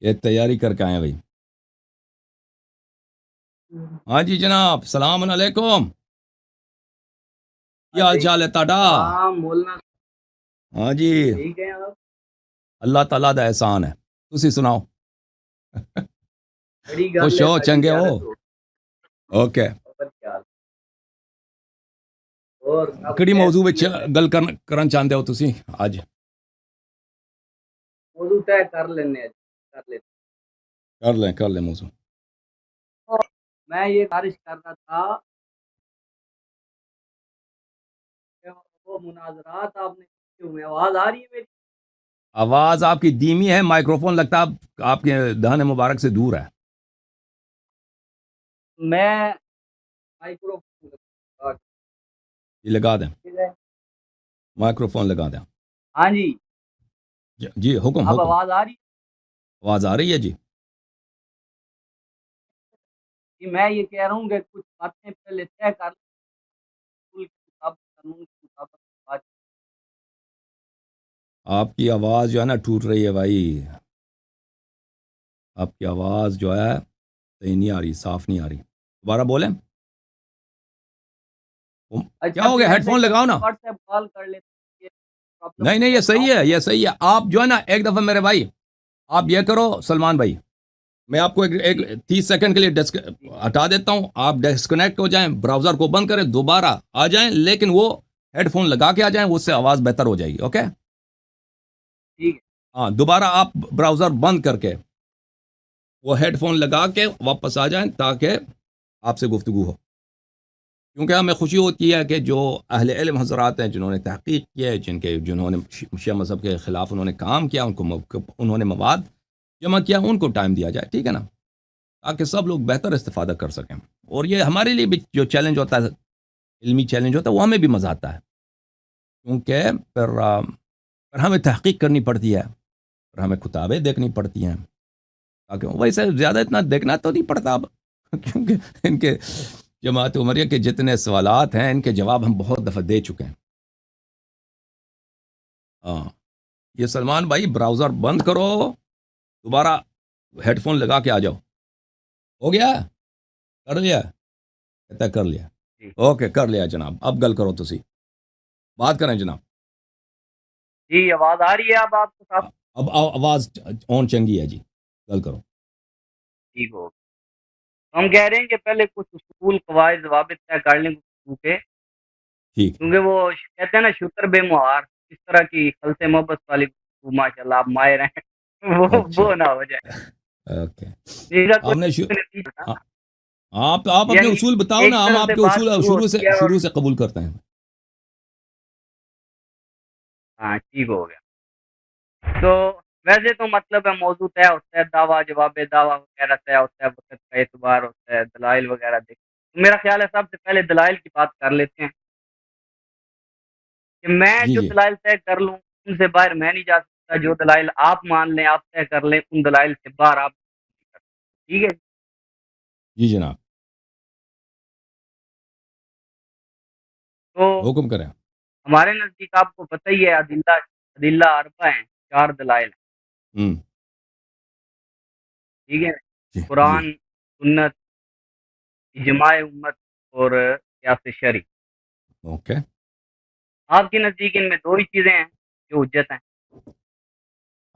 یہ تیاری کر کے آئے بھائی. ہاں جی جناب، السلام علیکم. کیا حال چال ہے تاڈا؟ ہاں بولنا. ہاں جی، ٹھیک ہے آپ. اللہ تعالیٰ دا احسان ہے. تسی سناؤ، بڑی گل خوش ہے ہو، بھائی چنگے یار. ہو؟ اوکے. اور کیا اور سب کڑی موضوع وچ خیریت ہے؟ گل کرن چاہندے ہو تسی اج؟ موضوع طے کر لینے کر لیتے. کر لیں موضوع. میں یہ گزارش کر رہا تھا کہ وہ مناظرات آپ نے کیے ہوئے، آواز آ رہی ہے میری؟ آواز آپ کی دھیمی ہے، مائکروفون لگتا ہے آپ کے دہن مبارک سے دور ہے. میں مائکرو یہ لگا دیں، مائکروفون لگا دیں. ہاں جی، جی حکم اب حکم. آواز آ رہی آواز آ رہی ہے جی. ہے؟ میں یہ کہہ رہا ہوں کہ کچھ باتیں پہلے طے کر لیں، اسکول کے مطابق، قانون کے مطابق بات. آپ کی آواز جو ہے نا ٹوٹ رہی ہے بھائی. آپ کی آواز جو ہے صحیح نہیں آ رہی، صاف نہیں آ رہی. دوبارہ بولیں. کیا اچھا ہو پھر گیا؟ ہیڈ ایسے فون لگاؤ کرتے نا. واٹس ایپ کال کر لیتے ہیں، یہ پرابلم نہیں یہ صحیح ہے، یہ صحیح ہے. آپ جو ہے نا ایک دفعہ میرے بھائی آپ یہ کرو سلمان بھائی، میں آپ کو ایک 30 سیکنڈ کے لیے ہٹا دیتا ہوں. آپ ڈسکنیکٹ ہو جائیں، براؤزر کو بند کریں، دوبارہ آ جائیں، لیکن وہ ہیڈ فون لگا کے آ جائیں، اس سے آواز بہتر ہو جائے گی. اوکے ٹھیک ہے. ہاں، دوبارہ آپ براؤزر بند کر کے وہ ہیڈ فون لگا کے واپس آ جائیں تاکہ آپ سے گفتگو ہو. کیونکہ ہمیں خوشی ہوتی ہے کہ جو اہل علم حضرات ہیں، جنہوں نے تحقیق کی ہے، جنہوں نے شیعہ مذہب کے خلاف انہوں نے کام کیا، انہوں نے مواد جمع کیا، ان کو ٹائم دیا جائے. ٹھیک ہے نا، تاکہ سب لوگ بہتر استفادہ کر سکیں. اور یہ ہمارے لیے بھی جو چیلنج ہوتا ہے، علمی چیلنج ہوتا ہے، وہ ہمیں بھی مزہ آتا ہے. کیونکہ پھر ہمیں تحقیق کرنی پڑتی ہے، پھر ہمیں کتابیں دیکھنی پڑتی ہیں. تاکہ ویسے زیادہ اتنا دیکھنا تو نہیں پڑتا اب، کیونکہ ان کے جماعت عمریہ کے جتنے سوالات ہیں، ان کے جواب ہم بہت دفعہ دے چکے ہیں. ہاں، یہ سلمان بھائی براؤزر بند کرو، دوبارہ ہیڈ فون لگا کے آ جاؤ. ہو گیا؟ کر لیا؟ کہتا ہے کر لیا. اوکے کر لیا جناب. اب گل کرو، تسی بات کریں جناب. جی آواز آ رہی ہے اب آپ کو صاف؟ اب آواز آن چنگی ہے جی، گل کرو. ٹھیک ہو. ہم کہہ رہے ہیں کہ پہلے کچھ اصول قواعد ضوابط طے کر لیں کیونکہ ٹھیک. وہ کہتے ہیں نا شکر بے مہار، اس طرح کی خلط محبت والی ماشاء اللہ آپ ماہر ہیں، اچھا وہ نہ ہو جائے. اوکے. اس کا آپ نے کوئی آپ اپنے یعنی اصول بتاؤ ایک نا، ہم طرح آپ سے کے بات اصول شروع ہوتی ہے اور شروع سے قبول کرتے ہیں. ہاں ٹھیک ہو گیا. تو ویسے تو مطلب ہے موضوع طے ہوتا ہے، دعویٰ جواب دعویٰ وغیرہ طے ہوتا ہے، وقت کا اعتبار ہوتا ہے، دلائل وغیرہ دیکھ. میرا خیال ہے سب سے پہلے دلائل کی بات کر لیتے ہیں کہ میں جی جو جی دلائل طے کر لوں ان سے باہر میں نہیں جا سکتا. جو دلائل آپ مان لیں، آپ طے کر لیں، ان دلائل سے باہر آپ نہیں کر سکتے. ٹھیک ہے. جی جناب، تو حکم کریں. ہمارے نزدیک آپ کو پتہ ہی ہے ادلہ اربع ہیں، 4 دلائل ہیں. ہوں. ٹھیک ہے. جی جی. قرآن، سنت، اجماع امت اور قیاس شرعی. اوکے. آپ کے نزدیک ان میں 2 ہی چیزیں ہیں جو حجت ہیں.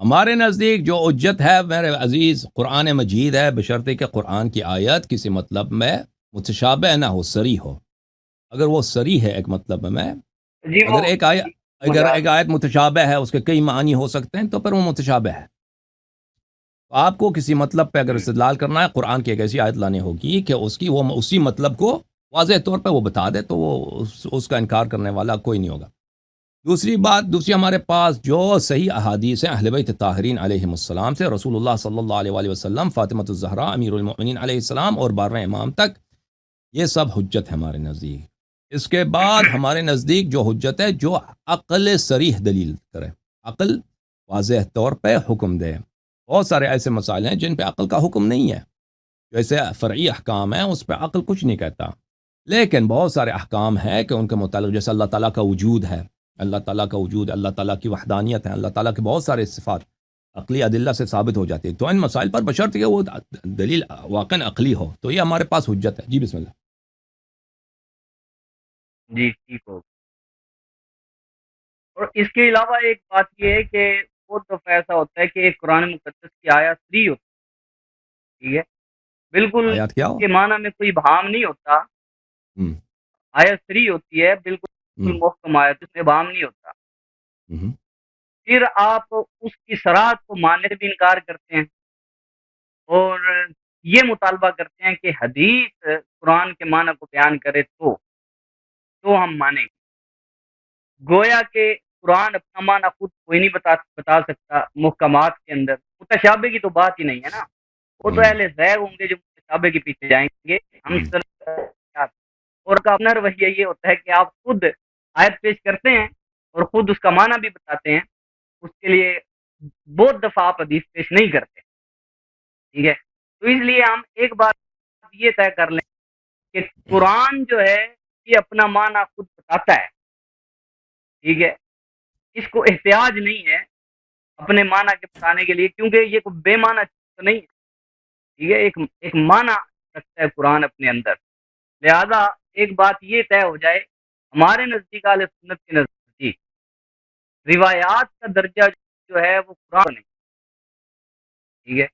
ہمارے نزدیک جو حجت ہے میرے عزیز، قرآن مجید ہے، بشرطے کہ قرآن کی آیت کسی مطلب میں متشابہ نہ ہو، صریح ہو. اگر وہ صریح ہے ایک مطلب میں، جی وہ اگر ایک آیت متشابہ ہے، اس کے کئی معنی ہو سکتے ہیں، تو پھر وہ متشابہ ہے. آپ کو کسی مطلب پہ اگر استدلال کرنا ہے، قرآن کی ایک ایسی آیت لانی ہوگی کہ وہ اسی مطلب کو واضح طور پہ وہ بتا دے، تو وہ اس کا انکار کرنے والا کوئی نہیں ہوگا. دوسری ہمارے پاس جو صحیح احادیث ہیں اہل بیت طاہرین علیہم السلام سے، رسول اللہ صلی اللہ علیہ وآلہ وسلم، فاطمۃ الزہرا امیر المؤمنین علیہ السلام اور 12ویں امام تک، یہ سب حجت ہے ہمارے نزدیک. اس کے بعد ہمارے نزدیک جو حجت ہے، جو عقل صریح دلیل کرے، عقل واضح طور پہ حکم دے. بہت سارے ایسے مسائل ہیں جن پہ عقل کا حکم نہیں ہے، جیسے فرعی احکام ہیں، اس پہ عقل کچھ نہیں کہتا. لیکن بہت سارے احکام ہیں کہ ان کے متعلق، جیسے اللہ تعالیٰ کا وجود ہے، اللہ تعالیٰ کا وجود، اللہ تعالیٰ کی وحدانیت ہے، اللہ تعالیٰ کے بہت سارے صفات، عقلی ادلہ سے ثابت ہو جاتی ہے. تو ان مسائل پر بشرط کہ وہ دلیل واقعا عقلی ہو تو یہ ہمارے پاس حجت ہے. جی بسم اللہ. جی ٹھیک ہو. اور اس کے علاوہ ایک بات یہ ہے کہ بہت دفعہ ایسا ہوتا ہے کہ ایک قرآن مقدس کی آیت صریح ہوتی ہے، ٹھیک ہے، بالکل آیات کیا ہو؟ کے معنی میں کوئی ابہام نہیں ہوتا. ہم، آیت صریح ہوتی ہے، بالکل ہم، محکم آیت، اس میں ابہام نہیں ہوتا. ہم، پھر آپ اس کی صراحت کو ماننے سے بھی انکار کرتے ہیں اور یہ مطالبہ کرتے ہیں کہ حدیث قرآن کے معنی کو بیان کرے تو ہم مانیں گے. گویا کہ قرآن اپنا معنی خود کوئی نہیں بتا سکتا محکمات کے اندر. متشابہ کی تو بات ہی نہیں ہے نا. وہ تو ہم. اہل ذیل ہوں گے جو متشابہ کے پیچھے جائیں گے. ہم اور کا اپنا رویہ یہ ہوتا ہے کہ آپ خود آیت پیش کرتے ہیں اور خود اس کا معنی بھی بتاتے ہیں. اس کے لیے بہت دفعہ آپ حدیث پیش نہیں کرتے، ٹھیک ہے. تو اس لیے ہم ایک بات یہ طے کر لیں کہ قرآن جو ہے یہ اپنا معنی خود بتاتا ہے، ٹھیک ہے. اس کو احتیاج نہیں ہے اپنے معنی کے بتانے کے لیے، کیونکہ یہ کوئی بے معنی چیز تو نہیں ہے، ٹھیک ہے. ایک معنی رکھتا ہے قرآن اپنے اندر. لہذا ایک بات یہ طے ہو جائے، ہمارے نزدیک اہل سنت کے نزدیک روایات کا درجہ جو ہے وہ قرآن نہیں، ٹھیک ہے.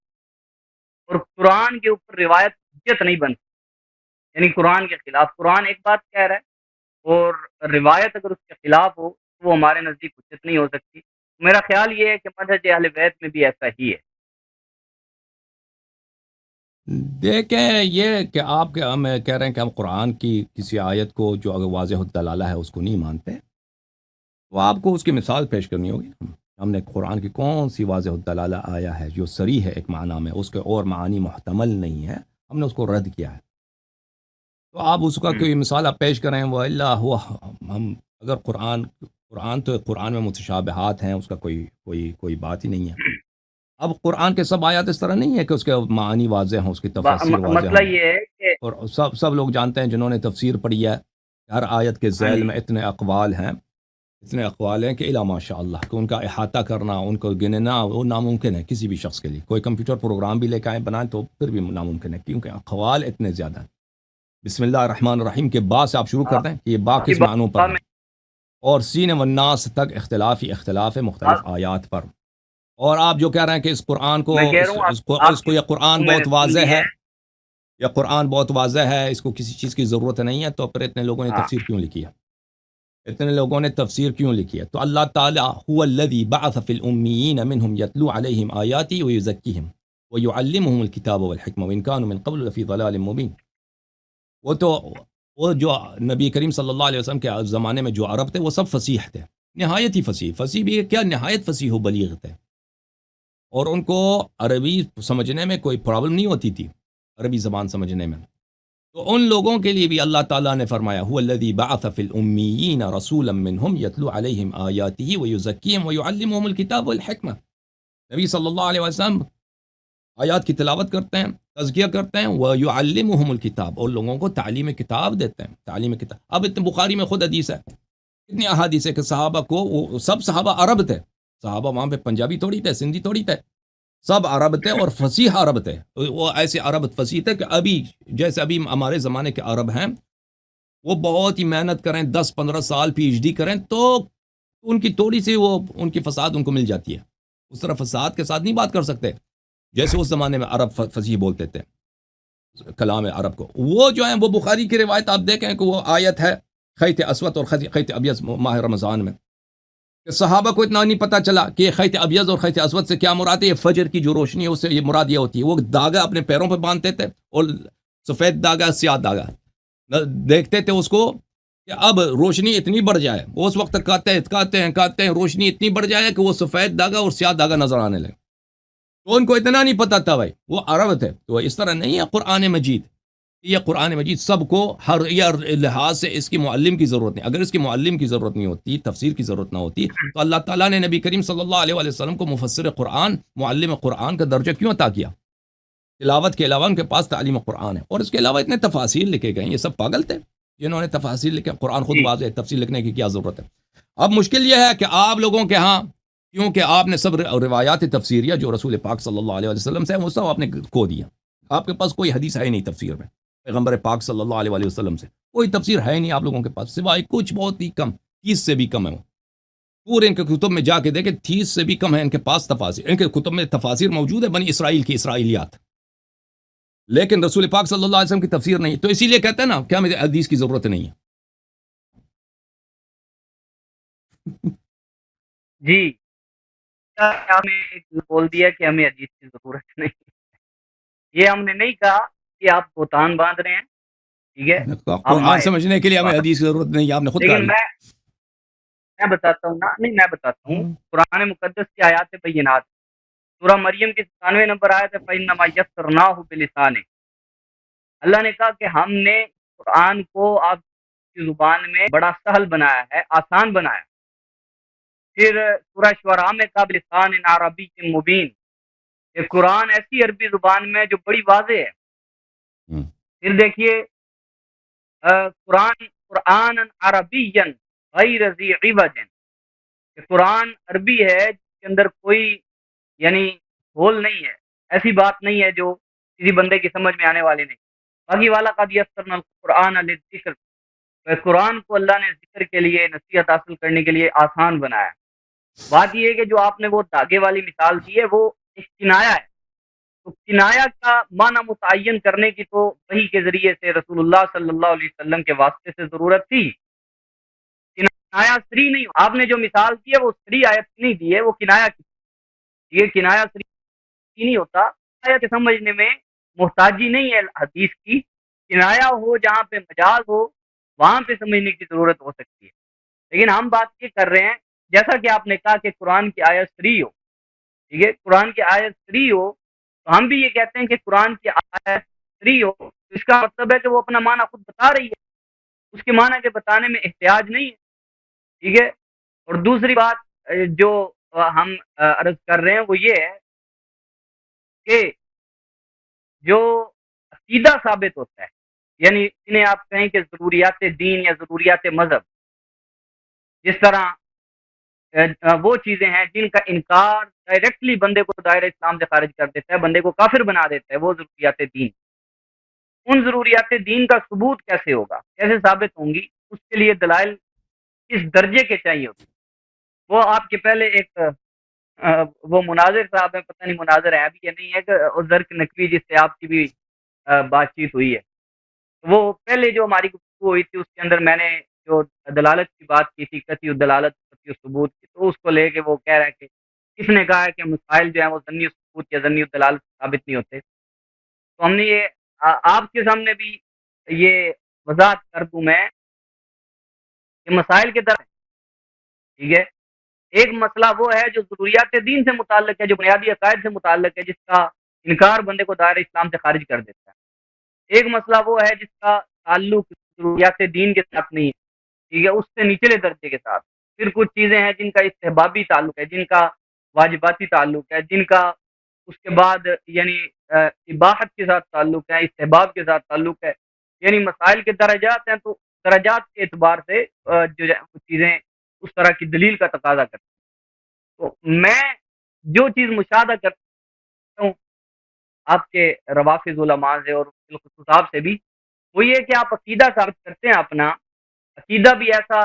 اور قرآن کے اوپر روایت حجت نہیں بن سکتی، یعنی قرآن کے خلاف. قرآن ایک بات کہہ رہا ہے اور روایت اگر اس کے خلاف ہو تو وہ ہمارے نزدیک حجت نہیں ہو سکتی. میرا خیال یہ ہے کہ منہج اہل بیت میں بھی ایسا ہی ہے. دیکھیں یہ کہ آپ کے ہم کہہ رہے ہیں کہ ہم قرآن کی کسی آیت کو جو اگر واضح الدلالہ ہے اس کو نہیں مانتے، تو آپ کو اس کی مثال پیش کرنی ہوگی. ہم نے قرآن کی کون سی واضح الدلالہ آیا ہے جو صریح ہے ایک معنی میں، اس کے اور معانی محتمل نہیں ہے، ہم نے اس کو رد کیا ہے. تو آپ اس کا کوئی مثال آپ پیش کریں. وہ اللہ ہوا ہم اگر قرآن تو قرآن میں متشابہات ہیں، اس کا کوئی بات ہی نہیں ہے. اب قرآن کے سب آیات اس طرح نہیں ہے کہ اس کے معانی واضح ہوں، اس کی تفسیر واضح مسئلہ ہوں. یہ ہے کہ اور سب لوگ جانتے ہیں جنہوں نے تفسیر پڑھی ہے، ہر آیت کے ذیل میں اتنے اقوال ہیں کہ الا ماشاء اللہ کہ ان کا احاطہ کرنا، ان کو گننا وہ ناممکن ہے کسی بھی شخص کے لیے. کوئی کمپیوٹر پروگرام بھی لے کے بنائیں تو پھر بھی ناممکن ہے، کیونکہ اقوال اتنے زیادہ ہیں. بسم اللہ الرحمن الرحیم کے با سے آپ شروع کرتے ہیں کہ یہ با کس معنوں پر ہے، اور سین والناس تک اختلاف ہے مختلف آیات پر. اور آپ جو کہہ رہے ہیں کہ اس قرآن کو اس کو یہ قرآن بہت واضح ہے، یا قرآن بہت واضح ہے، اس کو کسی چیز کی ضرورت نہیں ہے، تو پھر اتنے لوگوں نے تفسیر کیوں لکھی ہے؟ تو اللہ تعالیٰ هو الذی بعث فی الامیین منہم یتلو علیہم آیاتی ویزکیہم ویعلمہم الکتاب والحکمہ وان کانوا من قبل لفی ضلال مبین. وہ جو نبی کریم صلی اللہ علیہ وسلم کے زمانے میں جو عرب تھے وہ سب فصیح تھے، نہایت ہی فصیح بھی کیا، نہایت فصیح و بلیغ تھے، اور ان کو عربی سمجھنے میں کوئی پرابلم نہیں ہوتی تھی، عربی زبان سمجھنے میں. تو ان لوگوں کے لیے بھی اللہ تعالیٰ نے فرمایا هو الذی بعث فی الامیین رسولا منہم یتلو علیہم آیاتہ ویزکیہم ویعلمہم الکتاب والحکمہ. نبی صلی اللہ علیہ وسلم آیات کی تلاوت کرتے ہیں، تزکیہ کرتے ہیں، ویعلمہم الکتاب، اور لوگوں کو تعلیم کتاب دیتے ہیں. تعلیم کتاب اب اتنے بخاری میں خود حدیث ہے، کتنی احادیث ہے کہ صحابہ کو، وہ سب صحابہ عرب تھے، صحابہ وہاں پہ پنجابی تھوڑی تھے، سندھی تھوڑی تھے، سب عرب تھے اور فصیح عرب تھے. وہ ایسے عرب فصیح تھے کہ جیسے ابھی ہمارے زمانے کے عرب ہیں، وہ بہت ہی محنت کریں، 10-15 سال PhD کریں تو ان کی تھوڑی سی وہ ان کی فساد ان کو مل جاتی ہے. اس طرح فساد کے ساتھ نہیں بات کر سکتے جیسے اس زمانے میں عرب فصیح بولتے تھے کلام عرب کو. وہ جو ہیں وہ بخاری کی روایت آپ دیکھیں کہ وہ آیت ہے خیط اسود اور خیط ابیض ماہ رمضان میں، کہ صحابہ کو اتنا نہیں پتہ چلا کہ خیط ابیض اور خیط اسود سے کیا مراد ہے. یہ فجر کی جو روشنی ہے اس سے یہ مراد یہ ہوتی ہے. وہ داغا اپنے پیروں پہ باندھتے تھے، اور سفید داغا سیاہ داغا دیکھتے تھے اس کو کہ اب روشنی اتنی بڑھ جائے، وہ اس وقت تک کہتے ہیں روشنی اتنی بڑھ جائے کہ وہ سفید داغا اور سیاہ داغا نظر آنے لگے. تو ان کو اتنا نہیں پتہ تھا بھائی، وہ عرب تھے. تو اس طرح نہیں ہے قرآن مجید، یہ قرآن مجید سب کو ہر لحاظ سے اس کی معلم کی ضرورت نہیں. اگر اس کی معلم کی ضرورت نہیں ہوتی، تفسیر کی ضرورت نہ ہوتی، تو اللہ تعالیٰ نے نبی کریم صلی اللہ علیہ وسلم کو مفسر قرآن، معلم قرآن کا درجہ کیوں عطا کیا؟ تلاوت کے علاوہ ان کے پاس تعلیم قرآن ہے، اور اس کے علاوہ اتنے تفاسیر لکھے گئے. یہ سب پاگل تھے جنہوں نے تفاسیر لکھے. قرآن خود واضح ہے، تفسیر لکھنے کی کیا ضرورت ہے؟ اب مشکل یہ ہے کہ آپ لوگوں کے ہاں کیونکہ آپ نے سب روایات تفسیریہ جو رسول پاک صلی اللہ علیہ وسلم سے ہیں وہ سب آپ نے کھو دیا. آپ کے پاس کوئی حدیث ہے نہیں تفسیر میں پیغمبر پاک صلی اللہ علیہ وسلم سے کوئی تفسیر ہے نہیں آپ لوگوں کے پاس, سوائے کچھ بہت ہی کم 30 سے بھی کم ہے. وہ پورے ان کے کتب میں جا کے دیکھیں 30 سے بھی کم ہے ان کے پاس تفاسیر. ان کے کتب میں تفاسیر موجود ہے بنی اسرائیل کی اسرائیلیات, لیکن رسول پاک صلی اللہ علیہ وسلم کی تفسیر نہیں. تو اسی لیے کہتے ہیں نا کیا مجھے حدیث کی ضرورت نہیں ہے. جی کیا آپ نے بول دیا کہ ہمیں حدیث کی ضرورت نہیں. یہ ہم نے نہیں کہا کہ آپ بہتان باندھ رہے ہیں, ٹھیک ہے, قرآن سمجھنے کے لیے ہمیں حدیث کی ضرورت نہیں, آپ نے خود کہا. لیکن میں بتاتا ہوں نا, نہیں میں بتاتا ہوں قرآن مقدس کی آیات بینات. سورہ مریم کی 97 نمبر آیت ہے فَإِنَّمَا يَسَّرْنَاهُ بِلِسَانِكَ. اللہ نے کہا کہ ہم نے قرآن کو آپ کی زبان میں بڑا سہل بنایا ہے, آسان بنایا. پھر سورہ شعراء میں کہا بِلِسَانٍ عَرَبِيٍّ مُبِينٍ, کہ قرآن ایسی عربی زبان میں جو بڑی واضح ہے. پھر دیکھیے قرآن عربیًا غیر ذی عوج, کہ قرآن عربی ہے جس کے اندر کوئی یعنی بھول نہیں ہے, ایسی بات نہیں ہے جو کسی بندے کی سمجھ میں آنے والی نہیں. باقی والا قد یسرنا القرآن للذکر, قرآن کو اللہ نے ذکر کے لیے, نصیحت حاصل کرنے کے لیے آسان بنایا. بات یہ ہے کہ جو آپ نے وہ دھاگے والی مثال دی ہے وہ ایک کنایا ہے. تو کنایا کا معنی متعین کرنے کی تو وحی کے ذریعے سے رسول اللہ صلی اللہ علیہ وسلم کے واسطے سے ضرورت تھی. کنایا سری نہیں, آپ نے جو مثال دی ہے وہ سری آیت نہیں دی ہے, وہ کنایا کی. یہ کنایا سری نہیں ہوتا, آیت سمجھنے میں محتاجی نہیں ہے حدیث کی. کنایا ہو جہاں پہ مجاز ہو وہاں پہ سمجھنے کی ضرورت ہو سکتی ہے. لیکن ہم بات یہ کر رہے ہیں جیسا کہ آپ نے کہا کہ قرآن کی آیت سری ہو, ٹھیک ہے, قرآن کی آیت سری ہو, تو ہم بھی یہ کہتے ہیں کہ قرآن کی آیت سری ہو. اس کا مطلب ہے کہ وہ اپنا معنی خود بتا رہی ہے, اس کے معنی کے بتانے میں احتیاج نہیں ہے, ٹھیک ہے. اور دوسری بات جو ہم عرض کر رہے ہیں وہ یہ ہے کہ جو عقیدہ ثابت ہوتا ہے, یعنی انہیں آپ کہیں کہ ضروریات دین یا ضروریات مذہب, جس طرح وہ چیزیں ہیں جن کا انکار ڈائریکٹلی بندے کو دائرہ اسلام سے خارج کر دیتا ہے, بندے کو کافر بنا دیتا ہے, وہ ضروریات دین. ان ضروریات دین کا ثبوت کیسے ہوگا, کیسے ثابت ہوں گی, اس کے لیے دلائل کس درجے کے چاہیے ہوتے. وہ آپ کے پہلے ایک وہ مناظر صاحب ہیں, پتہ نہیں مناظر ہے ابھی یا نہیں ہے, کہ زرق نقوی جس سے آپ کی بھی بات چیت ہوئی ہے. وہ پہلے جو ہماری گفتگو ہوئی تھی اس کے اندر میں نے جو دلالت کی بات کی تھی, قطعی الدلالت قطعی ثبوت کی, تو اس کو لے کے وہ کہہ رہا ہے کہ کس نے کہا ہے کہ مسائل جو ہیں وہ ظنی ثبوت یا ظنی الدلالت ثابت نہیں ہوتے. تو ہم نے یہ آپ کے سامنے بھی یہ وضاحت کر دوں میں کہ مسائل کے طرح, ٹھیک ہے, ایک مسئلہ وہ ہے جو ضروریات دین سے متعلق ہے, جو بنیادی عقائد سے متعلق ہے, جس کا انکار بندے کو دائرہ اسلام سے خارج کر دیتا ہے. ایک مسئلہ وہ ہے جس کا تعلق ضروریات دین کے ساتھ نہیں ہے, ٹھیک ہے, اس سے نچلے درجے کے ساتھ. پھر کچھ چیزیں ہیں جن کا استحبابی تعلق ہے, جن کا واجباتی تعلق ہے, جن کا اس کے بعد یعنی اباحت کے ساتھ تعلق ہے, استحباب کے ساتھ تعلق ہے. یعنی مسائل کے درجات ہیں, تو درجات کے اعتبار سے جو چیزیں اس طرح کی دلیل کا تقاضا کرتی ہیں. تو میں جو چیز مشاہدہ کرتا ہوں آپ کے روافض علماء سے اور بالخصوص آپ سے بھی, وہ یہ کہ آپ عقیدہ ثابت کرتے ہیں اپنا عقیدہ بھی ایسا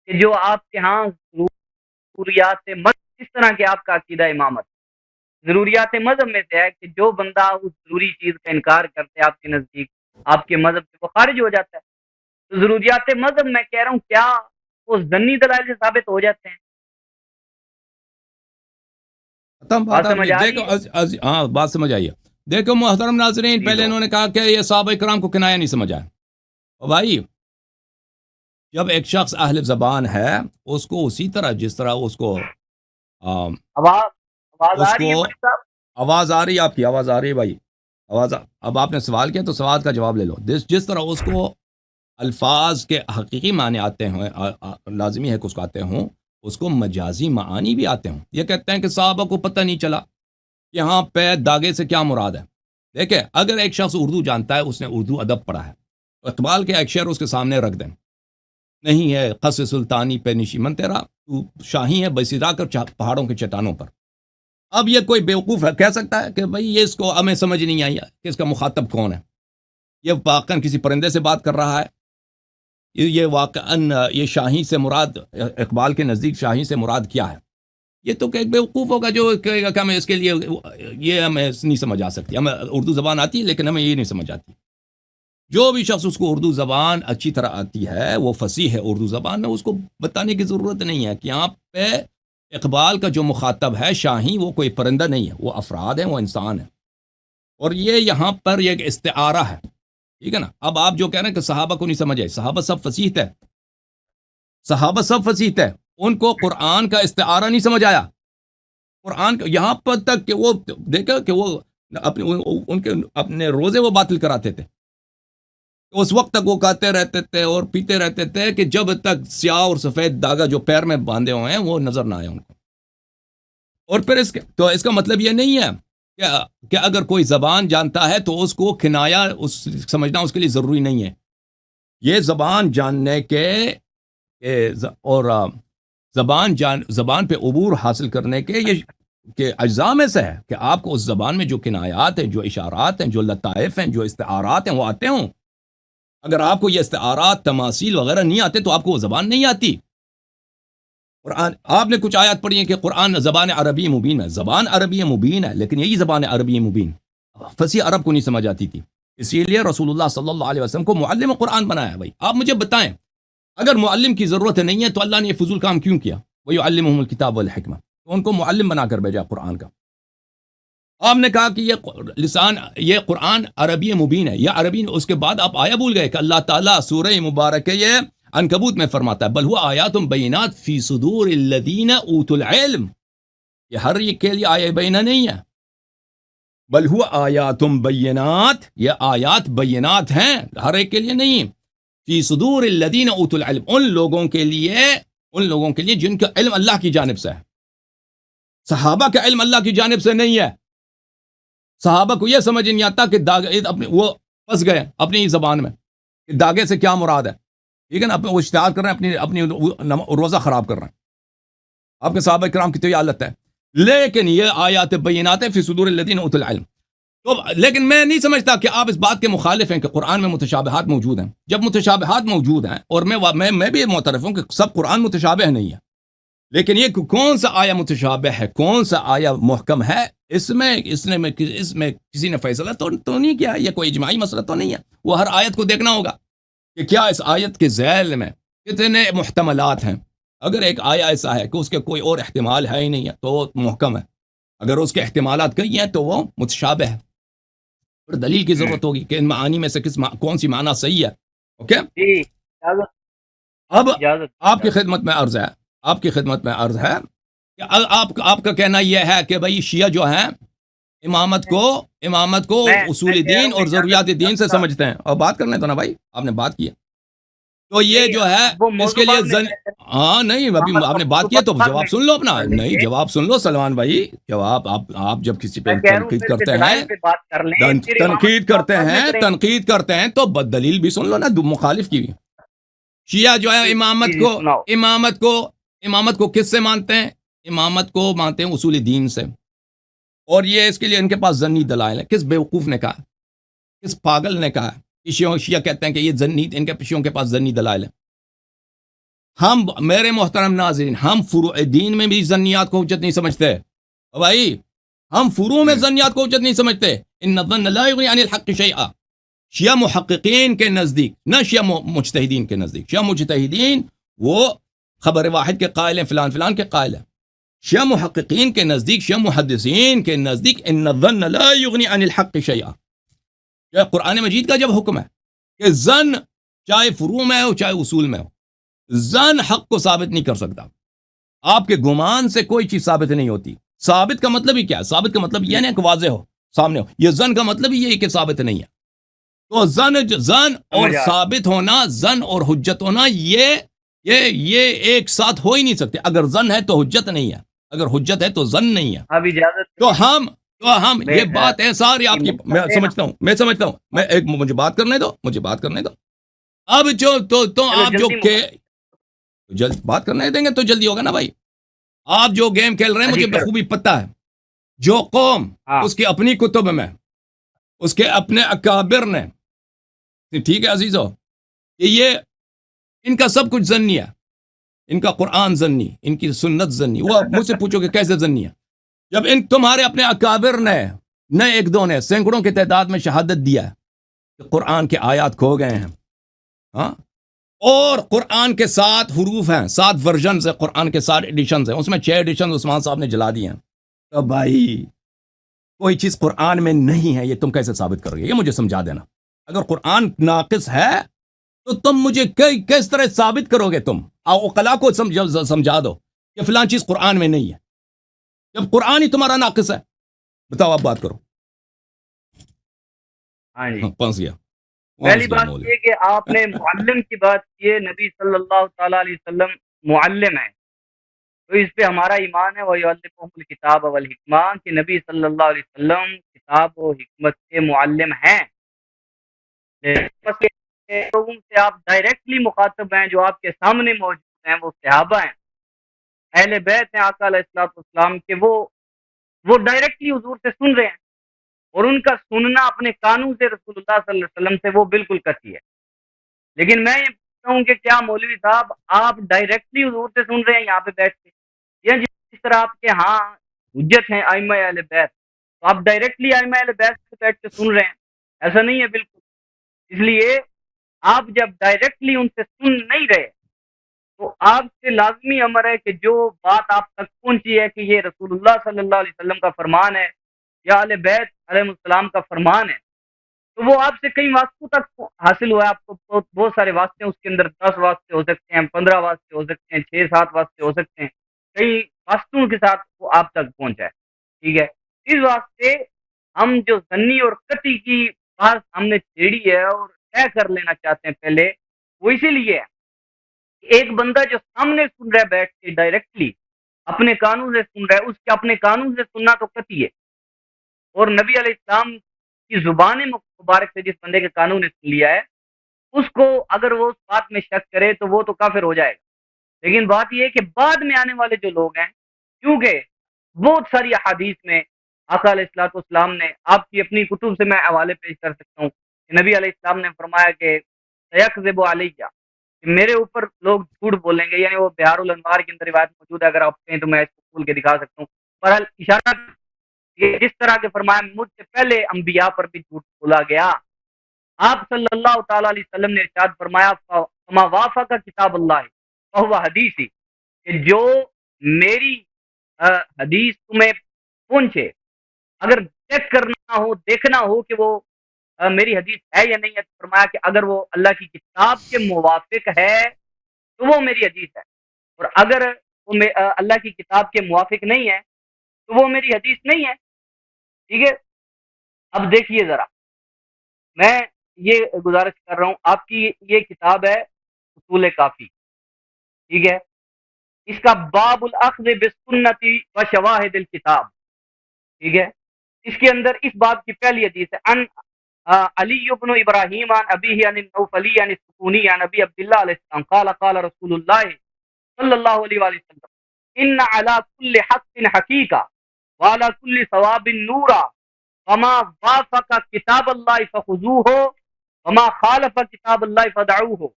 کہ جو آپ کے ہاں ضروریات مذہب, اس طرح کے آپ کا عقیدہ امامت ضروریات مذہب میں سے ہے کہ جو بندہ اس ضروری چیز کا انکار کرتے ہیں آپ کے نزدیک آپ کے مذہب سے وہ خارج ہو جاتا ہے. تو ضروریات مذہب میں کہہ رہا ہوں کیا وہ ظنی دلائل سے ثابت ہو جاتے ہیں؟ بات سمجھ آ رہی ہے؟ ہاں بات سمجھ آئی ہے. دیکھو محترم ناظرین, پہلے انہوں نے کہا کہ یہ صحابہ کرام کو کنایا نہیں سمجھا ہے. بھائی جب ایک شخص اہل زبان ہے اس کو اسی طرح جس طرح اس کو آواز آ رہی ہے بھائی صاحب؟ آواز آ رہی ہے, آپ کی آواز آ رہی ہے بھائی, آواز اب آپ نے سوال کیا تو سوال کا جواب لے لو. جس طرح اس کو الفاظ کے حقیقی معنی آتے ہیں, لازمی ہے کہ اس کو آتے ہوں, اس کو مجازی معانی بھی آتے ہوں. یہ کہتے ہیں کہ صحابہ کو پتہ نہیں چلا یہاں پہ داغے سے کیا مراد ہے. دیکھیں اگر ایک شخص اردو جانتا ہے, اس نے اردو ادب پڑھا ہے, اقبال کے ایک شعر اس کے سامنے رکھ دیں, نہیں ہے قص سلطانی پہ نشیمن تیرا، تو شاہی ہے بسیرا کر پہاڑوں کے چٹانوں پر۔ اب یہ کوئی بیوقوف ہے کہہ سکتا ہے کہ بھئی یہ اس کو ہمیں سمجھ نہیں آئی کہ اس کا مخاطب کون ہے، یہ واقعاً کسی پرندے سے بات کر رہا ہے، یہ واقعاً یہ شاہی سے مراد، اقبال کے نزدیک شاہی سے مراد کیا ہے؟ یہ تو کہ ایک بیوقوف ہوگا جو کہے گا کہ ہمیں اس کے لیے یہ ہمیں نہیں سمجھ آ سکتی، ہمیں اردو زبان آتی ہے لیکن ہمیں یہ نہیں سمجھ آتی۔ جو بھی شخص اس کو اردو زبان اچھی طرح آتی ہے، وہ فصیح ہے اردو زبان میں، اس کو بتانے کی ضرورت نہیں ہے کہ یہاں پہ اقبال کا جو مخاطب ہے شاہی، وہ کوئی پرندہ نہیں ہے، وہ افراد ہیں، وہ انسان ہیں، اور یہ یہاں پر یہ ایک استعارہ ہے، ٹھیک ہے نا۔ اب آپ جو کہہ رہے ہیں کہ صحابہ کو نہیں سمجھ آئی، صحابہ سب فصیح تھے، صحابہ سب فصیح تھے، ان کو قرآن کا استعارہ نہیں سمجھ آیا، قرآن کا یہاں پر تک کہ وہ دیکھا کہ وہ ان کے اپنے روزے وہ باطل کراتے تھے، اس وقت تک وہ کھاتے رہتے تھے اور پیتے رہتے تھے کہ جب تک سیاہ اور سفید داغا جو پیر میں باندھے ہوئے ہیں وہ نظر نہ آئے ان کو۔ اور پھر اس کا مطلب یہ نہیں ہے کہ اگر کوئی زبان جانتا ہے تو اس کو کنایا سمجھنا اس کے لیے ضروری نہیں ہے۔ یہ زبان جاننے کے اور زبان پہ عبور حاصل کرنے کے یہ کہ اجزاء میں سے ہے کہ آپ کو اس زبان میں جو کنایات ہیں، جو اشارات ہیں، جو لطائف ہیں، جو استعارات ہیں وہ آتے ہوں۔ اگر آپ کو یہ استعارات، تماثیل وغیرہ نہیں آتے تو آپ کو وہ زبان نہیں آتی۔ قرآن آپ نے کچھ آیات پڑھی ہیں کہ قرآن زبان عربی مبین ہے، زبان عربی مبین ہے، لیکن یہی زبان عربی مبین فصیح عرب کو نہیں سمجھ آتی تھی، اسی لیے رسول اللہ صلی اللہ علیہ وسلم کو معلم قرآن بنایا ہے۔ بھائی آپ مجھے بتائیں، اگر معلم کی ضرورت نہیں ہے تو اللہ نے یہ فضول کام کیوں کیا؟ وَيُعَلِّمُهُمُ الْكِتَابَ وَالْحِكْمَةَ، تو ان کو معلم بنا کر بھیجا قرآن کا۔ آپ نے کہا کہ یہ قرآن عربی مبین ہے، یا عربی، اس کے بعد آپ آیا بھول گئے کہ اللہ تعالیٰ سورہ مبارکہ یہ عنکبوت میں فرماتا ہے بل هو آیات بینات فی صدور الذین اوتوا العلم، یہ ہر ایک کے لیے آیہ بینہ نہیں ہے، بل هو آیات بینات، یہ آیات بینات ہیں، ہر ایک کے لیے نہیں، فی صدور الذین اوتوا العلم، ان لوگوں کے لیے جن کا علم اللہ کی جانب سے ہے۔ صحابہ کا علم اللہ کی جانب سے نہیں ہے، صحابہ کو یہ سمجھ نہیں آتا کہ وہ پھنس گئے اپنی زبان میں کہ داغے سے کیا مراد ہے، ٹھیک ہے نا، وہ اشتہار کر رہے ہیں، اپنی روزہ خراب کر رہے ہیں۔ آپ کے صحابہ کرام کی تو یہ حالت ہے، لیکن یہ آیات بینات فی صدور الذین اوتوا العلم۔ تو لیکن میں نہیں سمجھتا کہ آپ اس بات کے مخالف ہیں کہ قرآن میں متشابہات موجود ہیں۔ جب متشابہات موجود ہیں، اور میں بھی معترف ہوں کہ سب قرآن متشابہ نہیں ہے، لیکن یہ کون سا آیا متشابہ ہے، کون سا آیا محکم ہے، اس میں کسی نے فیصلہ تو نہیں کیا، یہ کوئی اجماعی مسئلہ تو نہیں ہے۔ وہ ہر آیت کو دیکھنا ہوگا کہ کیا اس آیت کے ذیل میں کتنے محتملات ہیں۔ اگر ایک آیا ایسا ہے کہ اس کے کوئی اور احتمال ہے ہی نہیں ہے تو وہ محکم ہے، اگر اس کے احتمالات کئی ہیں تو وہ متشابہ ہے، پھر دلیل کی ضرورت ہوگی کہ ان معانی میں سے کون سی معنی صحیح ہے۔ اوکے، اب آپ کی خدمت میں عرض ہے کہ آپ کا کہنا یہ ہے کہ بھئی شیعہ جو ہیں امامت کو اصول دین اور ضروریات دین سے سمجھتے ہیں، اور بات کرنے تو نا بھائی، آپ نے بات کی ہے تو یہ جو ہے اس کے لیے نہیں، ابھی آپ نے بات کیا تو جواب سن لو اپنا، نہیں جواب سن لو سلمان بھائی، جواب آپ جب کسی پہ تنقید کرتے ہیں تو دلیل بھی سن لو نا مخالف کی بھی۔ شیعہ جو ہے امامت کو کس سے مانتے ہیں؟ امامت کو مانتے ہیں اصول دین سے، اور یہ اس کے لیے ان کے پاس ظنی دلائل ہیں۔ کس بیوقوف نے کہا، کس پاگل نے کہا؟ شیعہ کہتے ہیں کہ یہ ان کے پیشیوں کے پاس ظنی دلائل ہیں۔ میرے محترم ناظرین، ہم فروع دین میں بھی ظنیات کو حجت نہیں سمجھتے بھائی، ہم فروع میں ظنیات کو حجت نہیں سمجھتے۔ ان الظن لا یغنی عن الحق شیئا، شیعہ محققین کے نزدیک، نہ شیعہ مجتہدین کے نزدیک۔ شیعہ مجتہدین وہ خبر واحد کے قائل ہیں، فلان فلان کے قائل ہیں۔ شیعہ محققین کے نزدیک، شیعہ محدثین کے نزدیک ان الظن لا یغنی عن الحق شیئا، یہ قرآن مجید کا جب حکم ہے کہ ظن چاہے فروع میں ہو چاہے اصول میں ہو، ظن حق کو ثابت نہیں کر سکتا۔ آپ کے گمان سے کوئی چیز ثابت نہیں ہوتی۔ ثابت کا مطلب ہی کیا ہے؟ ثابت کا مطلب یہ نہیں کہ واضح ہو، سامنے ہو۔ یہ ظن کا مطلب ہی یہ ہے کہ ثابت نہیں ہے۔ تو ظن اور ثابت ہونا، ظن اور حجت ہونا، یہ ایک ساتھ ہو ہی نہیں سکتے۔ اگر ظن ہے تو حجت نہیں ہے، اگر حجت ہے تو ظن نہیں ہے۔ اب اجازت تو ہم یہ بات ہے ساری آپ کی، میں سمجھتا ہوں، مجھے بات کرنے دو۔ اب جو آپ جو کہ جلد بات کرنے دیں گے تو جلدی ہوگا نا بھائی. آپ جو گیم کھیل رہے ہیں مجھے بخوبی پتہ ہے. جو قوم اس کی اپنی کتب میں اس کے اپنے اکابر نے, ٹھیک ہے عزیزو, کہ یہ ان کا سب کچھ ظنی ہے, ان کا قرآن ظنی, ان کی سنت ظنی. وہ مجھ سے پوچھو کہ کیسے ظنی ہے, جب ان تمہارے اپنے اکابر نے نہ ایک دو نے سینکڑوں کی تعداد میں شہادت دیا ہے کہ قرآن کے آیات کھو گئے ہیں. ہاں, اور قرآن کے 7 حروف ہیں, 7 ورژنز ہیں قرآن کے, 7 ایڈیشنز ہیں, اس میں 6 ایڈیشنز عثمان صاحب نے جلا دیے ہیں. تو بھائی کوئی چیز قرآن میں نہیں ہے یہ تم کیسے ثابت کرو گے؟ یہ مجھے سمجھا دینا. اگر قرآن ناقص ہے تو تم مجھے کس طرح ثابت کرو گے؟ تم عقلا کو سمجھا دو کہ فلان چیز قرآن میں نہیں ہے, جب قرآن ہی تمہارا ناقص ہے. بتاؤ, آپ بات کرو. ہاں جی, پہنچ گیا. پہلی بات یہ کہ آپ نے معلم کی بات کی ہے, نبی صلی اللہ تعالیٰ علیہ وسلم معلم ہے, تو اس پہ ہمارا ایمان ہے. وَيُعَلِّمُهُمُ الْكِتَابَ وَالْحِکْمَةَ کہ نبی صلی اللہ علیہ وسلم کتاب و حکمت کے معلم ہیں. لوگوں سے آپ ڈائریکٹلی مخاطب ہیں, جو آپ کے سامنے موجود ہیں وہ صحابہ ہیں, اہل بیت ہیں آقا علیہ السلام کے, وہ ڈائریکٹلی حضور سے سن رہے ہیں, اور ان کا سننا اپنے کانوں سے رسول اللہ صلی اللہ علیہ وسلم سے وہ بالکل قطعی ہے. لیکن میں یہ پوچھتا ہوں کہ کیا مولوی صاحب آپ ڈائریکٹلی حضور سے سن رہے ہیں یہاں پہ بیٹھ کے, یا جس طرح آپ کے ہاں حجت ہیں ائمہ اہل بیت, تو آپ ڈائریکٹلی ائمہ اہل بیت سے بیٹھ کے سن رہے ہیں؟ ایسا نہیں ہے بالکل. اس لیے آپ جب ڈائریکٹلی ان سے سن نہیں رہے تو آپ سے لازمی امر ہے کہ جو بات آپ تک پہنچی ہے کہ یہ رسول اللہ صلی اللہ علیہ وسلم کا فرمان ہے یا اہل بیت علیہ السلام کا فرمان ہے, تو وہ آپ سے کئی واسطوں تک حاصل ہوا ہے. آپ کو بہت سارے واسطے ہیں, اس کے اندر 10 واسطے ہو سکتے ہیں, 15 واسطے ہو سکتے ہیں, 6-7 واسطے ہو سکتے ہیں, کئی واسطوں کے ساتھ وہ آپ تک پہنچا ہے. ٹھیک ہے, اس واسطے ہم جو ظنی اور قطعی کی بات ہم نے چھیڑی ہے اور طے کر لینا چاہتے ہیں پہلے, وہ اسی لیے ہے کہ ایک بندہ جو سامنے سن رہا ہے بیٹھ کے ڈائریکٹلی اپنے قانون سے سن رہا ہے, اس کے اپنے قانون سے سننا تو قطعی ہے, اور نبی علیہ السلام کی زبان مبارک سے جس بندے کے قانون نے سن لیا ہے, اس کو اگر وہ اس بات میں شک کرے تو وہ تو کافر ہو جائے گا. لیکن بات یہ ہے کہ بعد میں آنے والے جو لوگ ہیں, کیونکہ بہت ساری احادیث میں آقا علیہ الصلوۃ والسلام نے, آپ کی اپنی کتب سے میں حوالے پیش کر سکتا ہوں کہ نبی علیہ السلام نے فرمایا کہ سیکذب علیہ, کہ میرے اوپر لوگ جھوٹ بولیں گے. یعنی وہ بہار الانوار کے اندر روایت موجود ہے, اگر آپ کہیں تو میں اس کو کھول کے دکھا سکتا ہوں. بہرحال اشارہ یہ جس طرح کے فرمایا مجھ سے پہلے انبیاء پر بھی جھوٹ بولا گیا. آپ صلی اللہ تعالی علیہ وسلم نے ارشاد فرمایا فما وافق کتاب اللہ فہو حدیث, کہ جو میری حدیث تمہیں پہنچے, اگر چیک کرنا ہو, دیکھنا ہو کہ وہ میری حدیث ہے یا نہیں ہے, تو فرمایا کہ اگر وہ اللہ کی کتاب کے موافق ہے تو وہ میری حدیث ہے, اور اگر وہ اللہ کی کتاب کے موافق نہیں ہے تو وہ میری حدیث نہیں ہے. ٹھیک ہے, اب دیکھیے ذرا, میں یہ گزارش کر رہا ہوں, آپ کی یہ کتاب ہے اصول کافی, ٹھیک ہے, اس کا باب الاخذ بالسنت و شواہد الکتاب, ٹھیک ہے, اس کے اندر اس باب کی پہلی حدیث ہے ان علی بن ابراہیم عن ابیہ عن النوفلی عن السکونی عن ابی عبداللہ علیہ السلام قال قال رسول اللہ صلی اللہ علیہ وسلم ان علی کل حق حقیقہ وعلی کل ثواب نورا وما وافق کتاب اللہ فخذوہ وما خالف کتاب اللہ فدعوہ.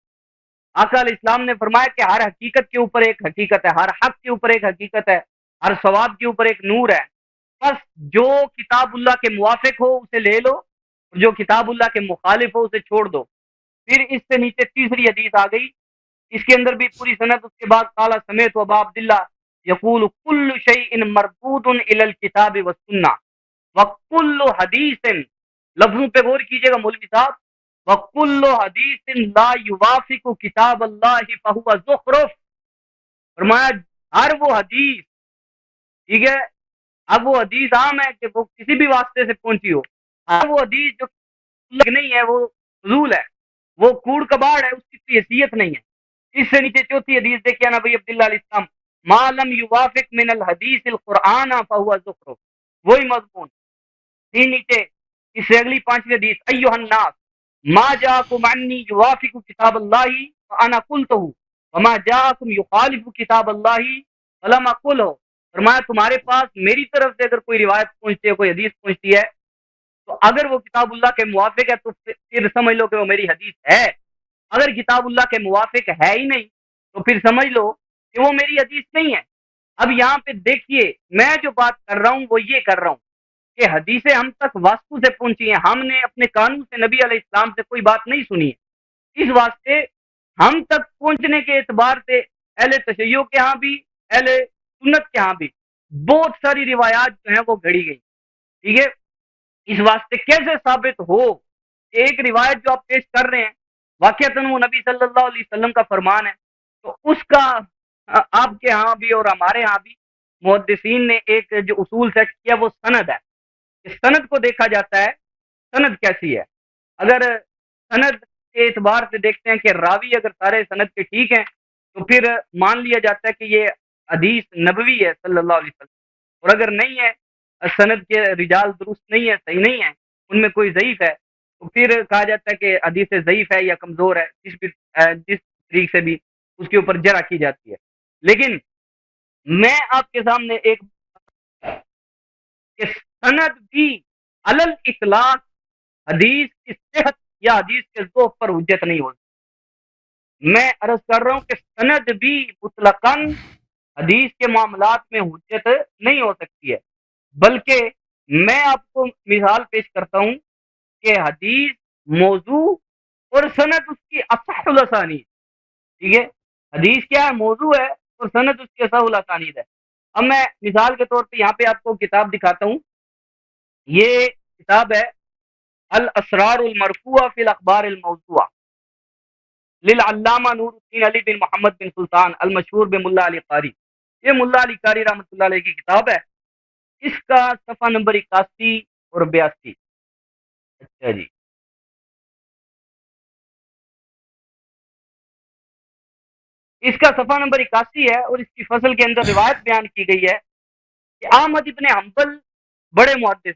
آقا علیہ السلام نے فرمایا کہ ہر حقیقت کے اوپر ایک حقیقت ہے, ہر حق کے اوپر ایک حقیقت ہے, ہر ثواب کے اوپر ایک نور ہے. بس جو کتاب اللہ کے موافق ہو اسے لے لو, اور جو کتاب اللہ کے مخالف ہو اسے چھوڑ دو. پھر اس سے نیچے تیسری حدیث آ گئی, اس کے اندر بھی پوری سند. اس کے بعد قال سمیت ابا عبداللہ یقول کل شیء مردود الی الکتاب والسنہ وکل حدیث, لفظوں پہ غور کیجئے گا مولوی صاحب, وکل حدیث لا یوافق کتاب اللہ فہو زخرف. فرمایا ہر وہ حدیث, ٹھیک ہے, اب وہ حدیث عام ہے کہ وہ کسی بھی واسطے سے پہنچی ہو, ہر وہ حدیث جو نہیں ہے وہ فضول ہے, وہ کوڑ کباڑ ہے, اس کی کوئی حیثیت نہیں ہے. اس سے نیچے چوتھی حدیث دیکھیے نبی عبداللہ علیہ السلام ما لم یوافق من الحدیث القرآن فہو زخرف, وہی مضمون. تین نیچے اس سے اگلی پانچویں حدیث ایھا الناس ما جاءکم عنی یوافق کتاب اللہ فانا قلتہ وما جاءکم یخالف کتاب اللہ فلم اقلہ، فرمایا تمہارے پاس میری طرف سے اگر کوئی روایت پہنچتی ہے، کوئی حدیث پہنچتی ہے، تو اگر وہ کتاب اللہ کے موافق ہے تو پھر سمجھ لو کہ وہ میری حدیث ہے، اگر کتاب اللہ کے موافق ہے ہی نہیں تو پھر سمجھ لو کہ وہ میری حدیث نہیں ہے۔ اب یہاں پہ دیکھیے میں جو بات کر رہا ہوں وہ یہ کر رہا ہوں کہ حدیثیں ہم تک واسطو سے پہنچی ہیں، ہم نے اپنے قانون سے نبی علیہ السلام سے کوئی بات نہیں سنی ہے، اس واسطے ہم تک پہنچنے کے اعتبار سے اہل تشیع کے ہاں بھی اہل سنت کے ہاں بھی بہت ساری روایات جو ہیں وہ گھڑی گئی، ٹھیک ہے۔ اس واسطے کیسے ثابت ہو کہ ایک روایت جو آپ پیش کر رہے ہیں واقعتاً وہ نبی صلی اللہ علیہ وسلم کا فرمان ہے، تو اس کا آپ کے ہاں بھی اور ہمارے ہاں بھی محدثین نے ایک جو اصول سیٹ کیا وہ سند ہے، اس سند کو دیکھا جاتا ہے سند کیسی ہے۔ اگر سند کے اعتبار سے دیکھتے ہیں کہ راوی اگر سارے سند کے ٹھیک ہیں تو پھر مان لیا جاتا ہے کہ یہ حدیث نبوی ہے صلی اللہ علیہ وسلم، اور اگر نہیں ہے، سند کے رجال درست نہیں ہے، صحیح نہیں ہے، ان میں کوئی ضعیف ہے، تو پھر کہا جاتا ہے کہ حدیث ضعیف ہے یا کمزور ہے، جس طریق سے بھی اس کے اوپر جرح کی جاتی ہے۔ لیکن میں آپ کے سامنے ایک کہ سند بھی علل اطلاق حدیث کی صحت یا حدیث کے ذوق پر حجت نہیں ہوتی۔ میں عرض کر رہا ہوں کہ سند بھی مطلقاً حدیث کے معاملات میں حجت نہیں ہو سکتی ہے، بلکہ میں آپ کو مثال پیش کرتا ہوں کہ حدیث موضوع اور سند اس کی اصح الاسانید، ٹھیک ہے، حدیث کیا ہے؟ موضوع ہے، اور سند اس کی اصح الاسانید ہے۔ اب میں مثال کے طور پہ یہاں پہ آپ کو کتاب دکھاتا ہوں، یہ کتاب ہے الاسرار المرفوعہ فی الاخبار الموضوعہ للعلامہ نور الدین علی بن محمد بن سلطان المشہور بملا علی قاری۔ یہ ملا علی قاری رحمۃ اللہ علیہ کی کتاب ہے، اس کا صفحہ نمبر 81 اور 82۔ اچھا جی، اس کا صفحہ نمبر 81 ہے، اور اس کی فصل کے اندر روایت بیان کی گئی ہے کہ احمد ابن حنبل بڑے محدث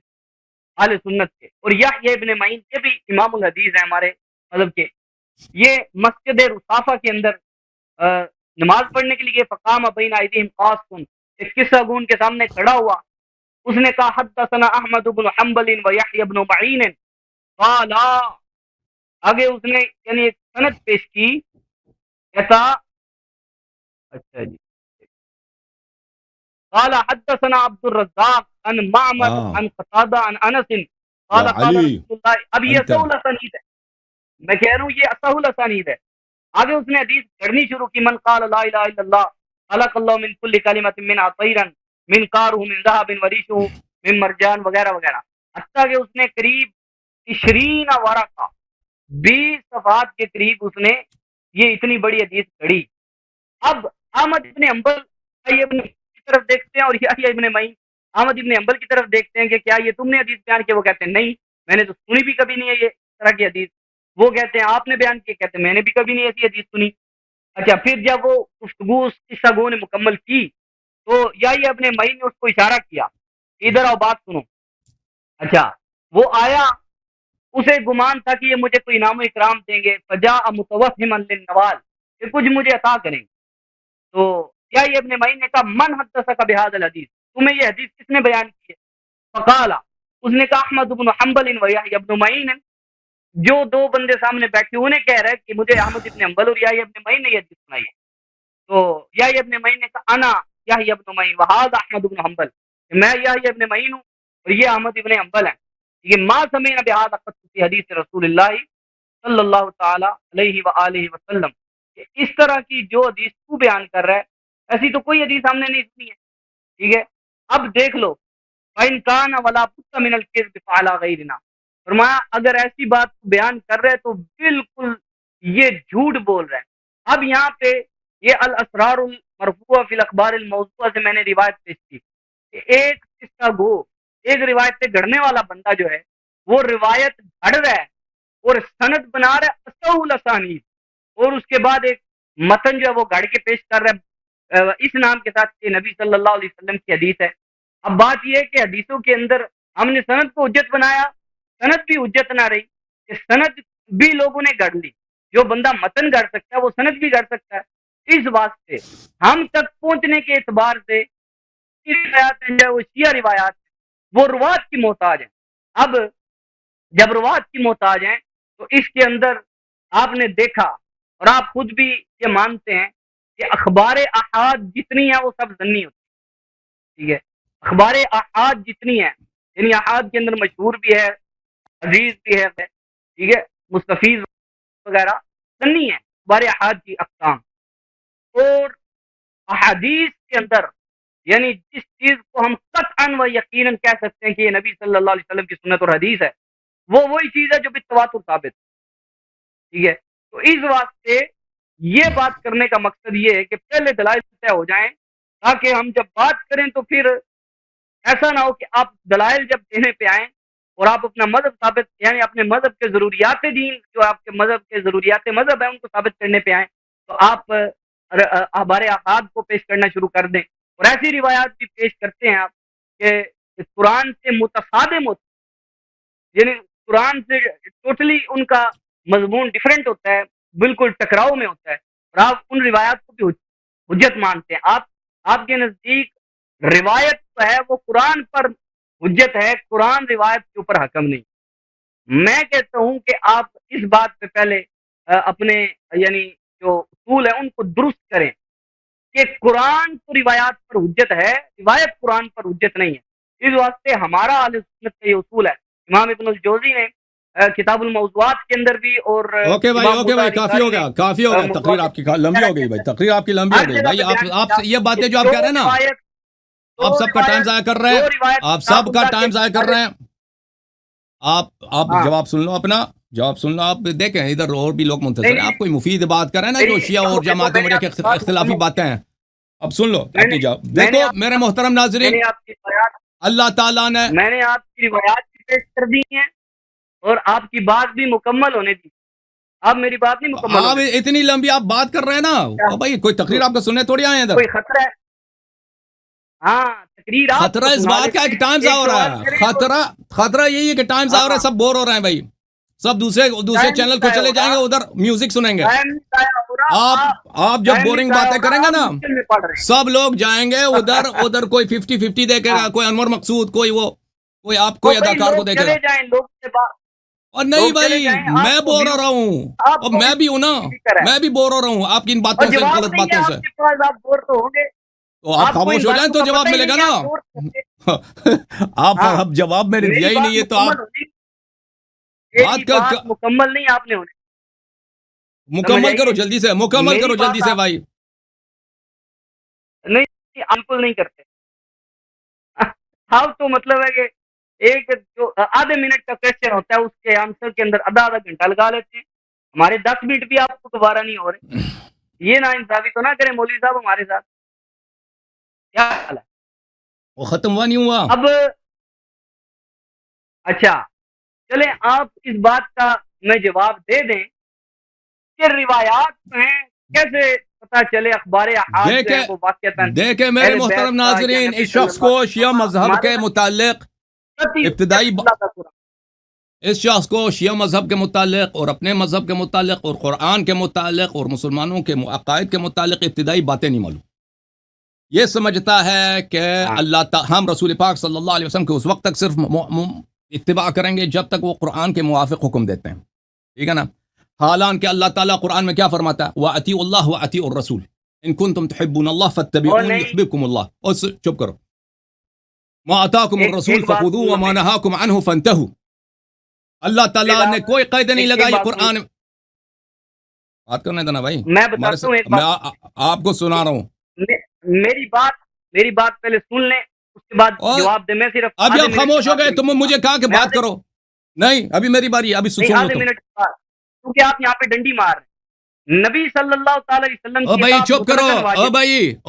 اہل سنت کے، اور یحییٰ ابن معین یہ بھی امام الحدیث ہیں ہمارے مذہب کے، یہ مسجد رصافہ کے اندر نماز پڑھنے کے لیے فقام بین ایدیہم قاسم، ایک قصہ گون کے سامنے کھڑا ہوا، اس نے کہا حدثنا احمد بن حنبل و یحییٰ بن معین قال، آگے اس نے یعنی ایک سند پیش کی، کہتا اچھا جی، قال حدثنا عبد الرزاق عن معمر عن قتادہ عن انس قال قال رسول اللہ۔ اب یہ اصح الاسانید ہے، میں کہہ رہا ہوں یہ اصح الاسانید ہے۔ آگے اس نے حدیث پڑھنی شروع کی، من قال لا الہ الا اللہ خلق اللہ من کل کلمۃ منہا طیرا من قارہ من ذہب وریشہ من مرجان وغیرہ وغیرہ، حتیٰ کہ اس نے قریب 20 ورقہ 20 صفحات کے قریب اس نے یہ اتنی بڑی حدیث پڑھی۔ اب احمد ابن حنبل کی طرف دیکھتے ہیں اور یحییٰ ابن معین احمد ابن حنبل کی طرف دیکھتے ہیں کہ کیا یہ تم نے حدیث بیان کی؟ وہ کہتے ہیں نہیں، میں نے تو سنی بھی کبھی نہیں ہے یہ طرح کی حدیث۔ وہ کہتے ہیں آپ نے بیان کی؟ کہتے ہیں میں نے بھی کبھی نہیں ایسی حدیث سنی۔ اچھا، پھر جب وہ گفتگو قصہ گو نے مکمل کی تو یحییٰ ابن معین نے اس کو اشارہ کیا، ادھر آؤ بات سنو۔ اچھا، وہ آیا، اسے گمان تھا کہ یہ مجھے کوئی انعام و اکرام دیں گے، فجاء متوہما للنوال، کہ کچھ مجھے عطا کریں۔ تو یحییٰ ابن معین نے کہا من حدثک بہذا الحدیث، تمہیں یہ حدیث کس نے بیان کی ہے؟ فقال، اس نے کہا احمد بن حنبل و یحییٰ ابن معین، جو دو بندے سامنے بیٹھے انہیں کہہ رہا ہے کہ مجھے احمد ابن حنبل اور یحییٰ ابن معین نے یہ حدیث سنائی ہے۔ تو یحییٰ ابن معین نے کہا انا یحییٰ ابن معین وہذا احمد بن حنبل، میں یحییٰ ابن معین ہوں اور یہ احمد ابن حنبل ہیں۔ یہ ما سمعنا بہذا قط فی حدیث رسول اللہ صلی اللہ تعالی علیہ وآلہ وسلم، کہ اس طرح کی جو حدیث تو بیان کر رہا ہے ایسی تو کوئی حدیث ہم نے نہیں سنی ہے، ٹھیک ہے۔ اب دیکھ لو، فَإِنْ كَانَ وَلَا بُدَّ مِنَ الْكِذْبِ فَعَلَىٰ غَيْرِنَا، فرمایا اگر ایسی بات بیان کر رہے تو بالکل یہ جھوٹ بول رہے ہیں۔ اب یہاں پہ یہ الاسرار المرفوعہ فی الاخبار الموضوعہ سے میں نے روایت پیش کی کہ ایک قصہ گو، ایک روایت سے گھڑنے والا بندہ جو ہے وہ روایت گھڑ رہا ہے اور سند بنا رہا ہے اصح الاسانید، اور اس کے بعد ایک متن جو ہے وہ گھڑ کے پیش کر رہا ہے اس نام کے ساتھ کہ نبی صلی اللہ علیہ وسلم کی حدیث ہے۔ اب بات یہ ہے کہ حدیثوں کے اندر ہم نے سند کو حجت بنایا، سند بھی حجت نہ رہی کہ سند بھی لوگوں نے گڑھ لی، جو بندہ متن گڑھ سکتا ہے وہ سند بھی گڑھ سکتا ہے۔ اس واسطے ہم تک پہنچنے کے اعتبار سے روایات ہیں جو وہ شیعہ روایات ہیں وہ روات کی محتاج ہیں. اب جب روات کی محتاج ہیں تو اس کے اندر آپ نے دیکھا اور آپ خود بھی یہ مانتے ہیں کہ اخبار احاد جتنی ہیں وہ سب ظنی ہوتی ہیں. ٹھیک ہے, اخبار احاد جتنی ہیں یعنی احاد کے اندر مشہور بھی ہے, عزیز بھی ہے, ٹھیک ہے, مستفیض وغیرہ ظنی ہیں اخبار احاد کی اقسام. اور احادیث کے اندر یعنی جس چیز کو ہم قطعاً و یقیناً کہہ سکتے ہیں کہ یہ نبی صلی اللہ علیہ وسلم کی سنت اور حدیث ہے, وہ وہی چیز ہے جو بالتواتر ثابت ہے. ٹھیک ہے, تو اس واسطے یہ بات کرنے کا مقصد یہ ہے کہ پہلے دلائل طے ہو جائیں تاکہ ہم جب بات کریں تو پھر ایسا نہ ہو کہ آپ دلائل جب دینے پہ آئیں اور آپ اپنا مذہب ثابت یعنی اپنے مذہب کے ضروریات دین جو آپ کے مذہب کے ضروریات مذہب ہیں ان کو ثابت کرنے پہ آئیں تو آپ اخبار احاد کو پیش کرنا شروع کر دیں. اور ایسی روایات بھی پیش کرتے ہیں آپ کہ قرآن سے متصادم ہوتے یعنی قرآن سے ٹوٹلی ان کا مضمون ڈیفرنٹ ہوتا ہے, بالکل ٹکراؤ میں ہوتا ہے, اور آپ ان روایات کو بھی حجت مانتے ہیں. آپ کے نزدیک روایت جو ہے وہ قرآن پر حجت ہے, قرآن روایت کے اوپر حکم نہیں. میں کہتا ہوں کہ آپ اس بات پہ پہلے اپنے یعنی جو اصول ہیں ان کو درست کریں کہ قرآن تو روایات پر حجت ہے, روایت قرآن پر حجت نہیں ہے. اس واسطے ہمارا اہل سنت کا یہ اصول ہے. امام ابن الجوزی نے کتاب الموضوعات کے اندر بھی اور اوکے بھائی کافی ہو گیا تقریر آپ کی لمبی ہو گئی بھائی, تقریر آپ کی لمبی ہو گئی بھائی. آپ یہ باتیں جو آپ کہہ رہے ہیں نا آپ سب کا ٹائم ضائع کر رہے ہیں, آپ سب کا ٹائم ضائع کر رہے ہیں. آپ جواب سن لو, اپنا جواب سن لو. آپ دیکھیں ادھر اور بھی لوگ منتظر ہیں, آپ کوئی مفید بات کر رہے ہیں نا جو شیعہ اور جماعتیں میرے اختلافی باتیں ہیں. اب سن لو آپ کی جواب. دیکھو میرے محترم ناظرین, اللہ تعالیٰ نے میں نے آپ کی روایات بھی پیش کر دی ہیں اور آپ کی بات بھی مکمل ہونے دی. آپ میری بات نہیں مکمل آپ اتنی لمبی آپ بات کر رہے ہیں نا بھائی, کوئی تقریر آپ کو سننے تھوڑی آئے ہیں ادھر. کوئی خطرہ ہے؟ ہاں تقریر خطرہ اس بات کا کہ ٹائم ضائع ہو رہا ہے. خطرہ یہی ہے کہ ٹائم ضائع ہو رہا ہے, سب بور ہو رہے ہیں بھائی. سب دوسرے چینل کو چلے جائیں گے, ادھر میوزک سنیں گے. آپ جب بورنگ باتیں کریں گے نا سب لوگ جائیں گے ادھر کوئی 50-50 دیکھے گا, کوئی انور مقصود, کوئی آپ کوئی اداکار کو دیکھے گا. اور نہیں بھائی میں بور ہو رہا ہوں, اور میں بھی ہوں نا, میں بھی بور ہو رہا ہوں آپ کی ان باتوں سے, غلط باتوں سے. تو آپ خاموش ہو جائیں تو جواب ملے گا نا. آپ اب جواب میں نے دیا ہی نہیں ہے تو آپ بات مکمل نہیں آپ نے ہونے. مکمل کرو جلدی سے, مکمل کرو جلدی سے بھائی. نہیں بالکل نہیں کرتے آپ. تو مطلب ہے کہ ایک جو آدھے منٹ کا کوشچن ہوتا ہے اس کے آنسر کے اندر آدھا گھنٹہ لگا لیتے ہیں. ہمارے 10 منٹ بھی آپ کو دوبارہ نہیں ہو رہے. یہ نا انصافی تو نہ کریں مولوی صاحب ہمارے ساتھ. کیا حال ہے, وہ ختم ہوا نہیں ہوا اب؟ اچھا چلیں آپ اس بات کا میں جواب دے دیں کہ روایات ہیں کیسے پتہ چلے اخبار احاد جو ہے وہ واقعتاً. دیکھیں میرے محترم ناظرین, اس شخص کو شیعہ مذہب کے متعلق ابتدائی اس شخص کو شیعہ مذہب کے متعلق اور اپنے مذہب کے متعلق اور قرآن کے متعلق اور مسلمانوں کے عقائد کے متعلق ابتدائی باتیں نہیں معلوم. یہ سمجھتا ہے کہ اللہ تعالی ہم رسول پاک صلی اللہ علیہ وسلم کے اس وقت تک صرف اتباع کریں گے جب تک وہ قرآن کے موافق حکم دیتے ہیں. ٹھیک ہے نا. حالانکہ اللہ تعالیٰ قرآن میں کیا فرماتا ہے, وَأَطِيعُوا اللَّهَ وَأَطِيعُوا الرَّسُولَ إِن كُنتُمْ تُحِبُّونَ اللَّهَ فَاتَّبِعُونِي يُحْبِبْكُمُ اللَّهُ. اور چپ کرو. مَا آتَاكُمُ الرَّسُولُ فَخُذُوهُ وَمَا نَهَاكُمْ عَنْهُ فَانْتَهُوا. اللہ تعالیٰ نے کوئی قید نہیں لگائی قرآن. بات کرنے دینا بھائی, میں بتاتا ہوں ایک بات, میں آپ کو سنا رہا ہوں. میری بات پہلے سن لیں اس کے بعد جواب دیں. میں صرف ابھی آپ خاموش ہو گئے, تم مجھے کہا کہ بات کرو. نہیں ابھی میری باری, ابھی سنو آدھے منٹ بعد, کیونکہ آپ یہاں پہ ڈنڈی مار رہے ہیں. نبی صلی اللہ تعالی علیہ وسلم او بھائی چپ کرو, او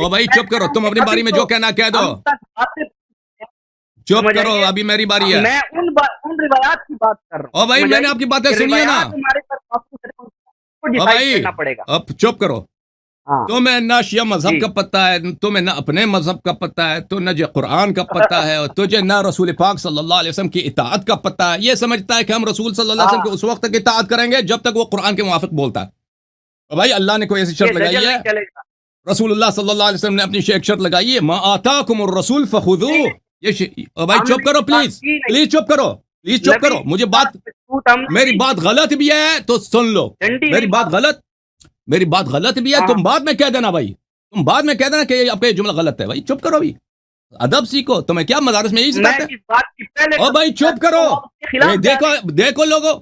بھائی چپ کرو, تم اپنی باری میں جو کہنا کہہ دو. چپ کرو, ابھی میری باری ہے. میں ان روایات کی بات کر رہا ہوں. او بھائی میں نے آپ کی باتیں سنی ہے نا. او بھائی اب چپ کرو. تمہیں نہ شیعہ مذہب کا پتہ ہے, تمہیں نہ اپنے مذہب کا پتہ ہے, تو نہ قرآن کا پتہ ہے, اور تجھے نہ رسول پاک صلی اللہ علیہ وسلم کی اطاعت کا پتہ ہے. یہ سمجھتا ہے کہ ہم رسول صلی اللہ علیہ وسلم کی اس وقت تک اطاعت کریں گے جب تک وہ قرآن کے موافق بولتا ہے. اور بھائی اللہ نے کوئی ایسی شرط لگائی ہے, رسول اللہ صلی اللہ علیہ وسلم نے اپنی ایک شرط لگائی ہے، ما آتاکم الرسول فخذوہ. بھائی چپ کرو پلیز چپ کرو. مجھے میری بات غلط بھی ہے تو سن لو. میری بات غلط بھی ہے، تم بعد میں کہہ دینا بھائی، تم بعد میں کہہ دینا کہ آپ کا یہ جملہ غلط ہے. بھائی چپ کرو بھی، ادب سیکھو. تمہیں کیا مدارس میں یہی سکھاتے ہیں؟ او بھائی چپ کرو. دیکھو لوگو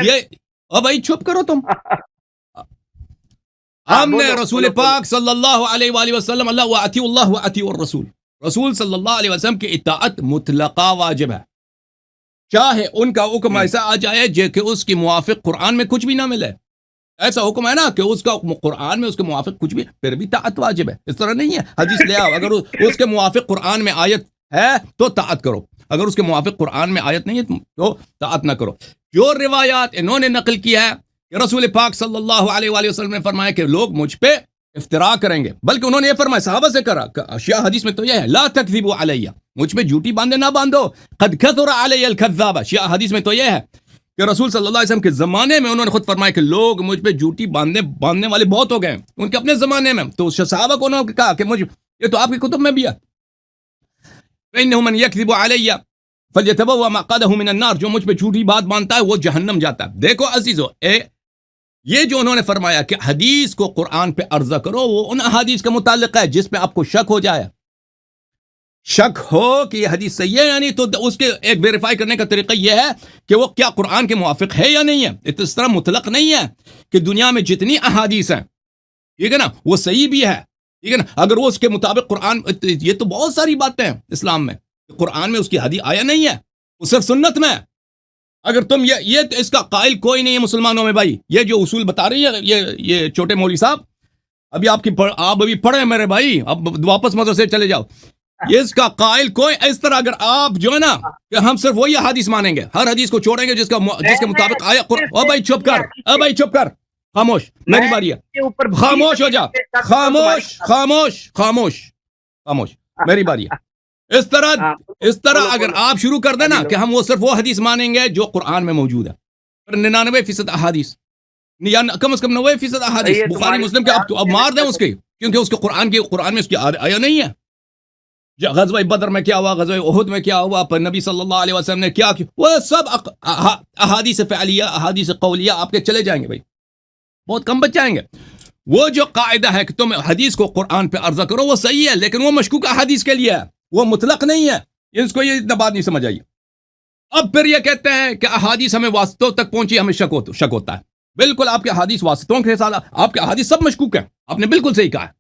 یہ، او بھائی چپ کرو تم. ہم نے رسول پاک صلی اللہ علیہ وآلہ وسلم اللہ واطیعوا الرسول، رسول صلی اللہ علیہ وسلم کی اطاعت مطلقہ واجب ہے، چاہے ان کا حکم ایسا آ جائے کہ اس کی موافق قرآن میں کچھ بھی نہ ملے. ایسا حکم ہے نا کہ اس کا قرآن میں اس کے موافق کچھ بھی، پھر بھی طاعت واجب ہے. اس طرح نہیں ہے حدیث لے آؤ، اگر اس کے موافق قرآن میں آیت ہے تو طاعت کرو، اگر اس کے موافق قرآن میں آیت نہیں ہے تو طاعت نہ کرو. جو روایات انہوں نے نقل کیا ہے کہ رسول پاک صلی اللہ علیہ وآلہ وسلم نے فرمایا کہ لوگ مجھ پہ افتراء کریں گے، بلکہ انہوں نے یہ فرمایا صحابہ سے کرا اشیاء حدیث میں تو یہ ہے لا تکذبوا علیہ، مجھ پہ جھوٹی باندھے نہ باندھو. قد کثر علی الکذاب، اشیاء حدیث میں تو یہ ہے کہ رسول صلی اللہ علیہ وسلم کے زمانے میں انہوں نے خود فرمایا کہ لوگ مجھ پہ جھوٹی باندھنے والے بہت ہو گئے ان کے اپنے زمانے میں. تو صحابہ کو انہوں نے کہا کہ مجھے، یہ تو آپ کی کتب میں بھی ہے، فإنه من يكذب علی فلیتبوأ مقعدہ من النار، جو مجھ پہ جھوٹی بات باندھتا ہے وہ جہنم جاتا ہے. دیکھو عزیزو، یہ جو انہوں نے فرمایا کہ حدیث کو قرآن پہ عرضہ کرو، وہ ان احادیث کے متعلق ہے جس پہ آپ کو شک ہو جائے، شک ہو کہ یہ حدیث صحیح ہے یا نہیں، تو اس کے ایک ویریفائی کرنے کا طریقہ یہ ہے کہ وہ کیا قرآن کے موافق ہے یا نہیں ہے. اس طرح مطلق نہیں ہے کہ دنیا میں جتنی احادیث ہیں، ٹھیک ہے نا، وہ صحیح بھی ہے، ٹھیک ہے نا، اگر وہ اس کے مطابق قرآن، یہ تو بہت ساری باتیں ہیں اسلام میں، قرآن میں اس کی حدیث آیا نہیں ہے، وہ صرف سنت میں ہے. اگر تم یہ اس کا قائل کوئی نہیں ہے مسلمانوں میں بھائی، یہ جو اصول بتا رہی ہے یہ چھوٹے مولوی صاحب، ابھی آپ ابھی پڑھے میرے بھائی، اب واپس مدرسے چلے جاؤ. یہ اس کا قائل کوئی، اس طرح اگر آپ جو ہے نا کہ ہم صرف وہی حدیث مانیں گے، ہر حدیث کو چھوڑیں گے جس کے مطابق آیا. او بھائی چپ کر، خاموش، میری باری ہے، خاموش ہو جا، خاموش، میری باری ہے. اس طرح اگر آپ شروع کر دیں نا کہ ہم وہ صرف وہ حدیث مانیں گے جو قرآن میں موجود ہے، 99% احادیث یا کم از کم 90% احادیث بخاری مسلم کے اب مار دیں اس کے، کیونکہ اس کے قرآن میں اس کی آیا نہیں ہے. غزوہ بدر میں کیا ہوا، غزوہ احد میں کیا ہوا، پر نبی صلی اللہ علیہ وسلم نے کیا کیا، وہ سب احادیث فعلیہ، احادیث قولیہ آپ کے چلے جائیں گے بھائی، بہت کم بچ جائیں گے. وہ جو قاعدہ ہے کہ تم حدیث کو قرآن پہ عرضہ کرو، وہ صحیح ہے، لیکن وہ مشکوک احادیث کے لیے ہے، وہ مطلق نہیں ہے. اس کو یہ اتنا بات نہیں سمجھ آئی. اب پھر یہ کہتے ہیں کہ احادیث ہمیں واسطوں تک پہنچی، ہمیں شک ہوتا ہے. بالکل آپ کے احادیث واسطوں کے ساتھ، آپ کے احادیث سب مشکوک ہیں، آپ نے بالکل صحیح کہا ہے.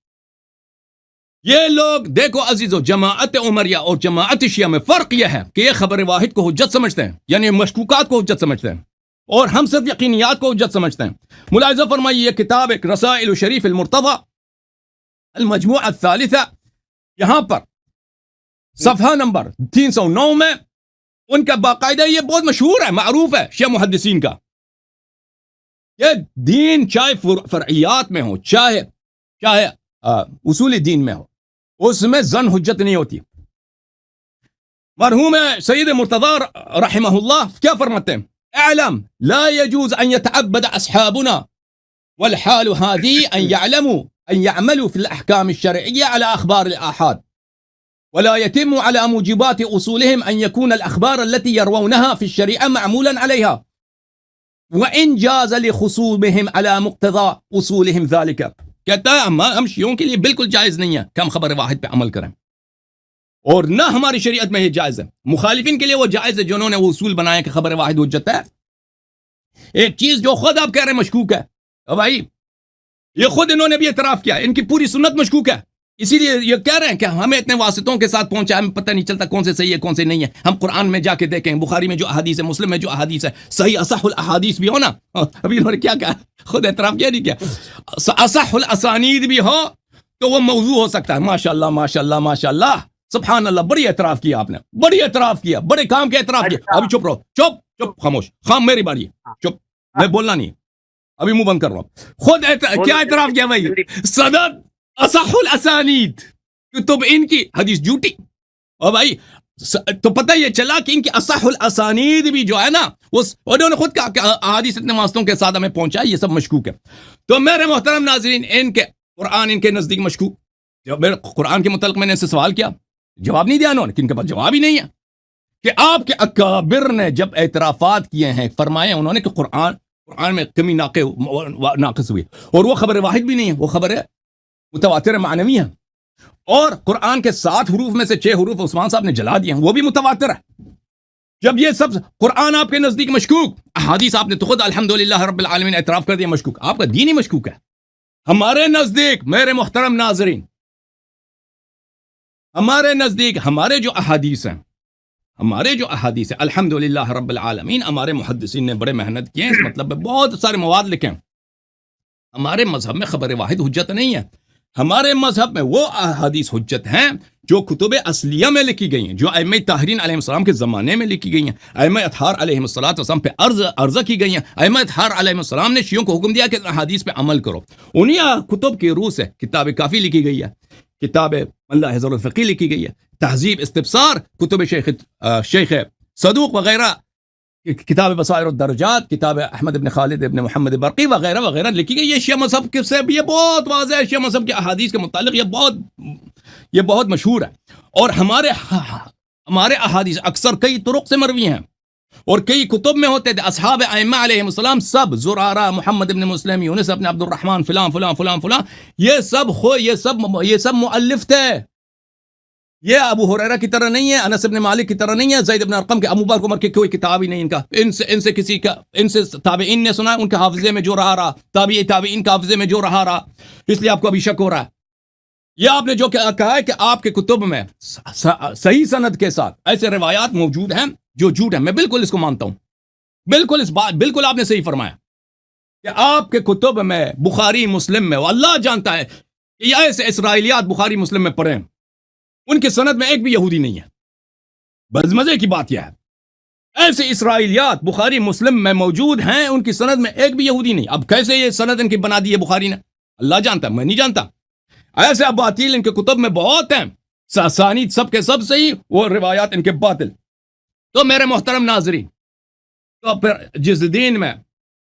یہ لوگ دیکھو عزیزو، جماعت عمریہ اور جماعت شیعہ میں فرق یہ ہے کہ یہ خبر واحد کو حجت سمجھتے ہیں، یعنی مشکوکات کو حجت سمجھتے ہیں، اور ہم صرف یقینیات کو حجت سمجھتے ہیں. ملاحظہ فرمائیے، یہ کتاب ایک رسائل شریف المرتضی المجموعہ الثالثہ، یہاں پر صفحہ نمبر 309 میں ان کا باقاعدہ، یہ بہت مشہور ہے، معروف ہے شیعہ محدثین کا، یہ دین چاہے فرعیات میں ہو، چاہے اصول دین میں ہو، اس میں زن حجت نہیں ہوتی. مرحوم سید مرتضی رحمہ اللہ کیا فرماتے ہیں؟ اعلم لا يجوز ان يتعبد اصحابنا والحال هذه ان يعملوا في الاحكام الشرعيه على اخبار الاحاد، ولا يتم على موجبات اصولهم ان يكون الاخبار التي يروونها في الشريعه معمولا عليها، وان جاز لخصومهم على مقتضى اصولهم ذلك. کہتا ہے ہم شیعوں کے لیے بالکل جائز نہیں ہے کہ ہم خبر واحد پہ عمل کریں، اور نہ ہماری شریعت میں یہ جائز ہے. مخالفین کے لیے وہ جائز ہے جنہوں نے وہ اصول بنایا کہ خبر واحد حجت ہے. ایک چیز جو خود آپ کہہ رہے ہیں مشکوک ہے، بھائی یہ خود انہوں نے بھی اعتراف کیا، ان کی پوری سنت مشکوک ہے، اسی لیے یہ کہہ رہے ہیں کہ ہمیں اتنے واسطوں کے ساتھ پہنچا، ہمیں پتہ نہیں چلتا کون سے صحیح ہے کون سے نہیں ہے. ہم قرآن میں جا کے دیکھیں، بخاری میں جو احادیث ہے، مسلم میں جو احادیث ہے، صحیح اصح الاحادیث بھی ہو نا، ابھی انہوں نے کیا کہا، خود اعتراف کیا نہیں کیا، اصح الاسانید بھی ہو تو وہ موضوع ہو سکتا ہے. ماشاءاللہ ماشاءاللہ ماشاءاللہ، سبحان اللہ، بڑی اعتراف کیا آپ نے، بڑی اعتراف کیا، بڑے کام کے اعتراف کیا. ابھی چپ رہو، چپ خاموش، میری باری ہے، چپ، میں بولنا نہیں، ابھی منہ بند کر رہا ہوں. خود کیا اعتراف کیا بھائی، صدد اصح الاسانید، تو ان کی حدیث جھوٹی. اور بھائی تو پتہ یہ چلا کہ ان کی اصح الاسانید بھی جو ہے نا، انہوں نے خود کہا کہ احادیث اتنے واسطوں کے ساتھ ہمیں پہنچا، یہ سب مشکوک ہے. تو میرے محترم ناظرین، ان کے قرآن ان کے نزدیک مشکوک. جب قرآن کے متعلق میں نے ان سے سوال کیا, جواب نہیں دیا انہوں نے, کہ ان کے پاس جواب ہی نہیں ہے. کہ آپ کے اکابر نے جب اعترافات کیے ہیں, فرمائے انہوں نے کہ قرآن میں کمی ناقص ہوئی, اور وہ خبر واحد بھی نہیں ہے, وہ خبر متواتر معنوی ہے. اور قرآن کے 7 حروف میں سے 6 حروف عثمان صاحب نے جلا دیے ہیں, وہ بھی متواتر ہے. جب یہ سب قرآن آپ کے نزدیک مشکوک, احادیث آپ نے تو خود الحمدللہ رب العالمین اعتراف کر دیا مشکوک, آپ کا دین ہی مشکوک ہے. ہمارے نزدیک میرے محترم ناظرین, ہمارے نزدیک ہمارے جو احادیث ہیں الحمدللہ رب العالمین, ہمارے محدثین نے بڑے محنت کیے ہیں, اس مطلب میں بہت سارے مواد لکھے ہیں. ہمارے مذہب میں خبر واحد حجت نہیں ہے. ہمارے مذہب میں وہ احادیث حجت ہیں جو کتب اصلیہ میں لکھی گئی ہیں, جو ائمہ طاہرین علیہ السلام کے زمانے میں لکھی گئی ہیں, ائمہ اطہار علیہ السلام پہ عرضہ کی گئی ہیں. ائمہ اطہار علیہ السلام نے شیعوں کو حکم دیا کہ احادیث پہ عمل کرو. انہی کتب کی روح سے کتاب کافی لکھی گئی ہے, کتاب اللہ حضر الفقی لکھی گئی ہے, تہذیب استبصار, کتب شیخ صدوق وغیرہ, کتاب بصائر الدرجات, کتاب احمد ابن خالد ابن محمد برقی وغیرہ وغیرہ لکھی گئی. یہ شیعہ مذہب کے سے یہ بہت واضح ہے, شیعہ مذہب کے احادیث کے متعلق یہ بہت مشہور ہے. اور ہمارے احادیث اکثر کئی طرق سے مروی ہیں, اور کئی کتب میں ہوتے تھے. اصحاب ائمہ علیہ السلام سب, زرارہ, محمد ابن مسلم, یونس ابن عبد الرحمن, فلان فلان فلان فلان, یہ سب مؤلف تھے. یہ ابو ہریرہ کی طرح نہیں ہے, انس ابن مالک کی طرح نہیں ہے, زید ابن ارقم کے, ابو بکر عمر کی کوئی کتاب ہی نہیں ان کا. ان سے تابعین نے سنا, ان کے حافظے میں جو رہا تابعین کے حافظے میں جو رہا, اس لیے آپ کو ابھی شک ہو رہا ہے. یہ آپ نے جو کہا ہے کہ آپ کے کتب میں صحیح سند کے ساتھ ایسے روایات موجود ہیں جو جھوٹ ہیں, میں بالکل اس کو مانتا ہوں. بالکل آپ نے صحیح فرمایا کہ آپ کے کتب میں, بخاری مسلم میں, اللہ جانتا ہے کہ یہ ایسے اسرائیلیات بخاری مسلم میں پڑھے ہیں, ان کی سند میں ایک بھی یہودی نہیں ہے. بس مزے کی بات یہ ہے, ایسے اسرائیلیات بخاری مسلم میں موجود ہیں, ان کی سند میں ایک بھی یہودی نہیں. اب کیسے یہ سند ان کی بنا دی ہے بخاری نے, اللہ جانتا ہے, میں نہیں جانتا. ایسے اباطیل ان کے کتب میں بہت ہیں, ساسانید سب کے سب صحیح, وہ روایات ان کے باطل. تو میرے محترم ناظرین, تو پھر جس دین میں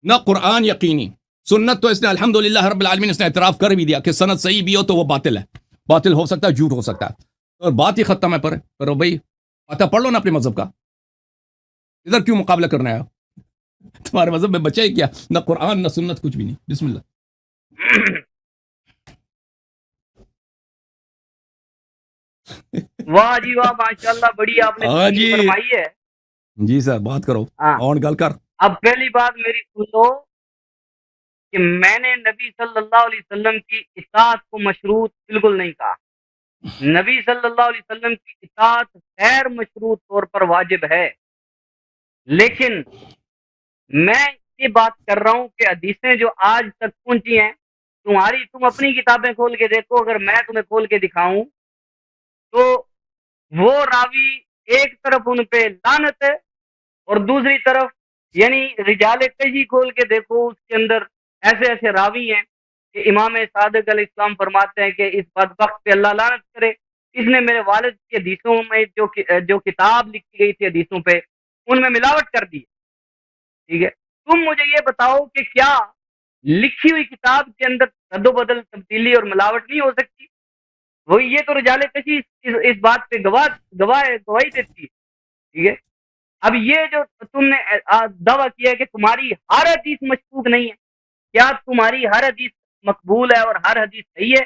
نہ قرآن یقینی, سنت تو اس نے الحمدللہ رب العالمین اس نے اعتراف کر بھی دیا کہ سند صحیح بھی ہو تو وہ باطل ہے, باطل ہو سکتا ہے, جھوٹ ہو سکتا ہے. اور بات ہی ختم ہے. پر بھائی پتہ پڑھ لو نا اپنے مذہب کا, ادھر کیوں مقابلہ کرنا ہے؟ تمہارے مذہب میں بچا ہی کیا, نہ قرآن نہ سنت, کچھ بھی نہیں. بسم اللہ. واہ جی واہ, ماشاءاللہ, بڑی آپ نے فرمائی ہے. جی سر, بات کرو, اور گل کر. اب پہلی بات میری سنو کہ میں نے نبی صلی اللہ علیہ وسلم کی اطاعت کو مشروط بالکل نہیں کہا. نبی صلی اللہ علیہ وسلم کی اطاعت غیر مشروط طور پر واجب ہے, لیکن میں یہ بات کر رہا ہوں کہ حدیثیں جو آج تک پہنچی ہیں, تم اپنی کتابیں کھول کے دیکھو, اگر میں تمہیں کھول کے دکھاؤں تو وہ راوی ایک طرف ان پہ لعنت ہے, اور دوسری طرف یعنی رجال کجی کھول کے دیکھو, اس کے اندر ایسے ایسے راوی ہیں کہ امام صادق علیہ السلام فرماتے ہیں کہ اس بدبخت پہ اللہ لعنت کرے, اس نے میرے والد کی حدیثوں میں جو کتاب لکھی گئی تھی حدیثوں پہ, ان میں ملاوٹ کر دی. ٹھیک ہے, تم مجھے یہ بتاؤ کہ کیا لکھی ہوئی کتاب کے اندر رد و بدل, تبدیلی اور ملاوٹ نہیں ہو سکتی؟ وہی یہ تو رجال کشی اس بات پہ گواہی دیتی ہے. ٹھیک ہے, اب یہ جو تم نے دعویٰ کیا ہے کہ تمہاری ہر حدیث مشکوک نہیں ہے, کیا تمہاری ہر حدیث مقبول ہے اور ہر حدیث صحیح ہے؟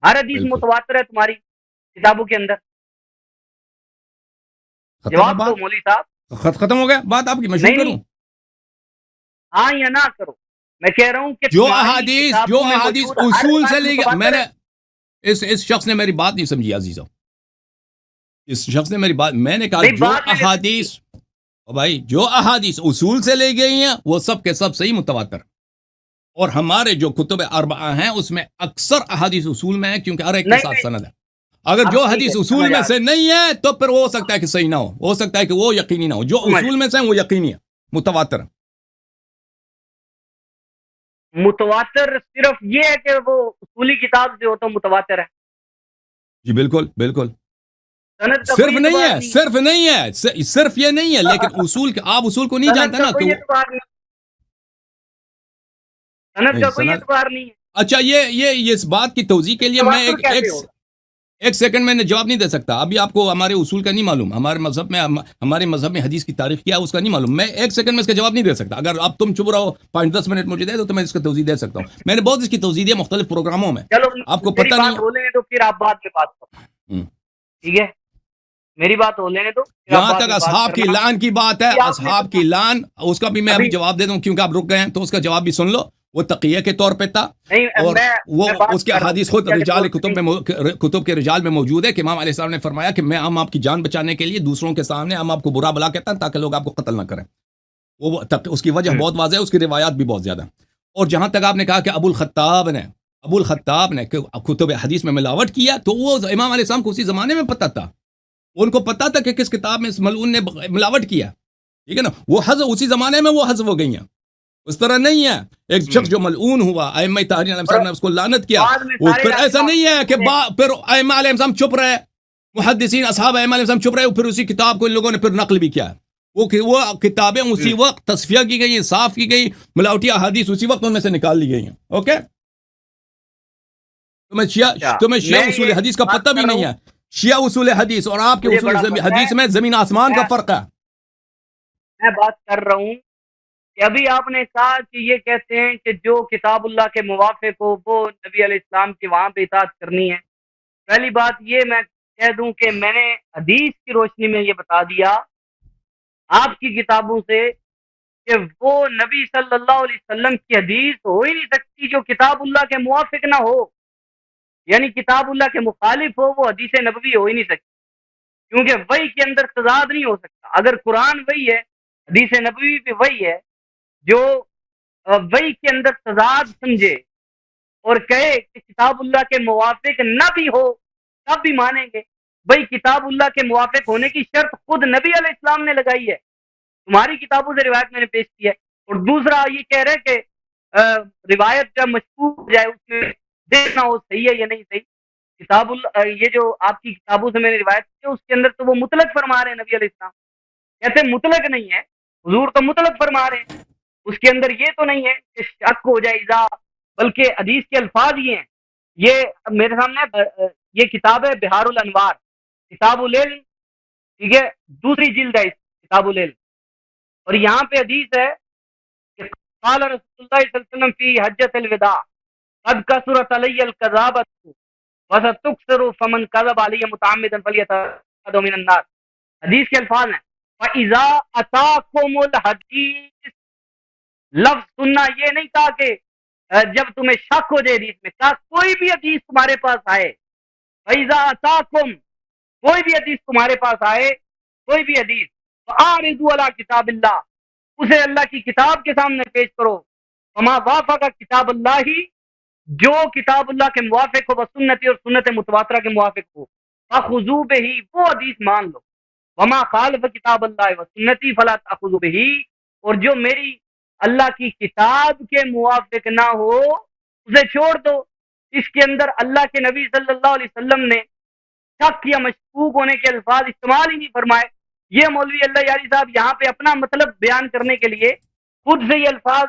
ہر حدیث متواتر ہے تمہاری کتابوں کے اندر؟ جواب دو مولوی صاحب. ختم ہو گیا بات آپ کی, مشہور کروں ہاں یا نہ کرو؟ میں کہہ رہا ہوں کہ جو احادیث اصول سے لے گیا, میں نے اس شخص نے میری بات نہیں سمجھی عزیزو, اس شخص نے میری بات, میں نے کہا جو احادیث, بھائی جو احادیث اصول سے لے گئی ہیں وہ سب کے سب صحیح متواتر, اور ہمارے جو کتب اربعہ ہیں اس میں اکثر احادیث اصول میں ہے, کیونکہ ہر ایک کے ساتھ سند ہے. اگر جو حدیث اصول میں سے نہیں ہے تو پھر وہ ہو سکتا ہے کہ صحیح نہ ہو سکتا ہے کہ وہ یقینی نہ ہو. جو اصول میں سے ہیں وہ یقینی ہے, متواتر. متواتر صرف یہ ہے کہ وہ اصولی کتاب جو ہوتا ہے متواتر ہے. جی بالکل بالکل, صرف یہ نہیں ہے, لیکن اصول کے, آپ اصول کو نہیں جانتے نا, سند کا کوئی اعتبار نہیں ہے. اچھا یہ اس بات کی توضیح کے لیے میں ایک سیکنڈ میں جواب نہیں دے سکتا. ابھی آپ کو ہمارے اصول کا نہیں معلوم, ہمارے مذہب میں حدیث کی تاریخ کیا ہے اس کا نہیں معلوم. میں ایک سیکنڈ میں اس کا جواب نہیں دے سکتا. اگر آپ تم چپ رہو 5-10 منٹ مجھے دے دو تو میں اس کا توضیح دے سکتا ہوں. میں نے بہت اس کی توضیح دی مختلف پروگراموں میں. چلو آپ کو پتہ نہیں بولیں تو پھر آپ بعد میں بات کرو, ٹھیک ہے؟ میری بات ہو لینے دو. جہاں تک اصحاب کی لعن کی بات ہے, اصحاب کی لعن اس کا بھی میں ابھی جواب دے دوں کیونکہ آپ رک گئے ہیں, تو اس کا جواب بھی سن لو. وہ تقیہ کے طور پہ تھا, اور وہ اس کے حدیث خود رجال کتب کے رجال میں موجود ہے کہ امام علیہ السلام نے فرمایا کہ میں ہم آپ کی جان بچانے کے لیے دوسروں کے سامنے ہم آپ کو برا بلا کہتا ہوں تاکہ لوگ آپ کو قتل نہ کریں. وہ اس کی وجہ بہت واضح ہے, اس کی روایات بھی بہت زیادہ. اور جہاں تک آپ نے کہا کہ ابو الخطاب نے کتب حدیث میں ملاوٹ کیا, تو وہ امام علیہ السلام کو اسی زمانے میں پتہ تھا, ان کو پتا تھا کہ کس کتاب میں اس ملعون نے ملاوٹ کیا, ٹھیک ہے نا. وہ حذف اسی زمانے میں وہ حذف ہو گئی ہیں, اس طرح نہیں ہے. ایک شخص جو ملعون ہوا, ائمہ طاہرین علیہ السلام نے اس کو لعنت کیا, وہ پھر ایسا نہیں ہے کہ پھر ائمہ علیہ السلام چپ رہے, محدثین اصحاب ائمہ علیہ السلام چپ رہے, پھر اسی کتاب کو ان لوگوں نے پھر نقل بھی کیا. وہ کتابیں اسی وقت تصفیہ کی گئی ہیں, صاف کی گئی, ملاوٹی احادیث اسی وقت ان میں سے نکال لی گئی ہیں. اوکے, تمہیں شیعہ اصول حدیث کا پتہ بھی نہیں ہے. شیعہ اصول حدیث اور آپ کے اصول حدیث میں زمین آسمان کا فرق ہے. میں بات کر رہا ہوں کہ ابھی آپ نے کہا کہ یہ کہتے ہیں کہ جو کتاب اللہ کے موافق ہو وہ نبی علیہ السلام کی وہاں پہ اطاعت کرنی ہے. پہلی بات یہ میں کہہ دوں کہ میں نے حدیث کی روشنی میں یہ بتا دیا آپ کی کتابوں سے کہ وہ نبی صلی اللہ علیہ وسلم کی حدیث ہو ہی نہیں سکتی جو کتاب اللہ کے موافق نہ ہو, یعنی کتاب اللہ کے مخالف ہو, وہ حدیث نبوی ہو ہی نہیں سکتی, کیونکہ وحی کے اندر تضاد نہیں ہو سکتا. اگر قرآن وحی ہے, حدیث نبوی بھی وحی ہے, جو وحی کے اندر تضاد سمجھے اور کہے کہ کتاب اللہ کے موافق نہ بھی ہو تب بھی مانیں گے. بھائی کتاب اللہ کے موافق ہونے کی شرط خود نبی علیہ السلام نے لگائی ہے, تمہاری کتابوں سے روایت میں نے پیش کی ہے. اور دوسرا یہ کہہ رہے کہ روایت جب مشکوک ہو جائے اس میں دیکھنا ہو صحیح ہے یا نہیں صحیح. کتاب یہ جو آپ کی کتابوں سے میں نے روایت کی ہے اس کے اندر تو وہ مطلق فرما رہے ہیں نبی علیہ السلام, کہتے ہیں مطلق نہیں ہے, حضور تو مطلق فرما رہے ہیں, اس کے اندر یہ تو نہیں ہے کہ شک ہو جائے اذا, بلکہ حدیث کے الفاظ یہ ہیں. یہ میرے سامنے یہ کتاب ہے بہار الانوار, کتاب العلم, ٹھیک ہے, دوسری جلد ہے کتاب العلم, اور یہاں پہ حدیث ہے کہ قال رسول اللہ صلی اللہ علیہ وسلم فی حجۃ الوداع قد کثرت علی الکذابۃ وستکثر فمن کذب علی متعمدا فلیتعد من النار. حدیث کے الفاظ ہیں فَإِذَا أَتَاكُمُ الْحَدِيث, لفظ سننا یہ نہیں کہا کہ جب تمہیں شک ہو جائے حدیث میں, کہا کوئی بھی حدیث تمہارے پاس آئے, فَإِذَا أَتَاكُمْ, کوئی بھی حدیث تمہارے پاس آئے, کوئی بھی حدیث, فَآرِضُوا عَلَى کتاب اللہ, اسے اللہ کی کتاب کے سامنے پیش کرو. وما وافق کتاب اللہ, جو کتاب اللہ کے موافق ہو, سنتی اور سنت متواترہ کے موافق ہو, فخذوا بہ, وہ حدیث مان لو. وما خالف کتاب اللہ و سنتی فلا تأخذوا بہ, اور جو میری اللہ کی کتاب کے موافق نہ ہو اسے چھوڑ دو. اس کے اندر اللہ کے نبی صلی اللہ علیہ وسلم نے شک یا مشکوک ہونے کے الفاظ استعمال ہی نہیں فرمائے. یہ مولوی اللہ یاری صاحب یہاں پہ اپنا مطلب بیان کرنے کے لیے خود سے یہ الفاظ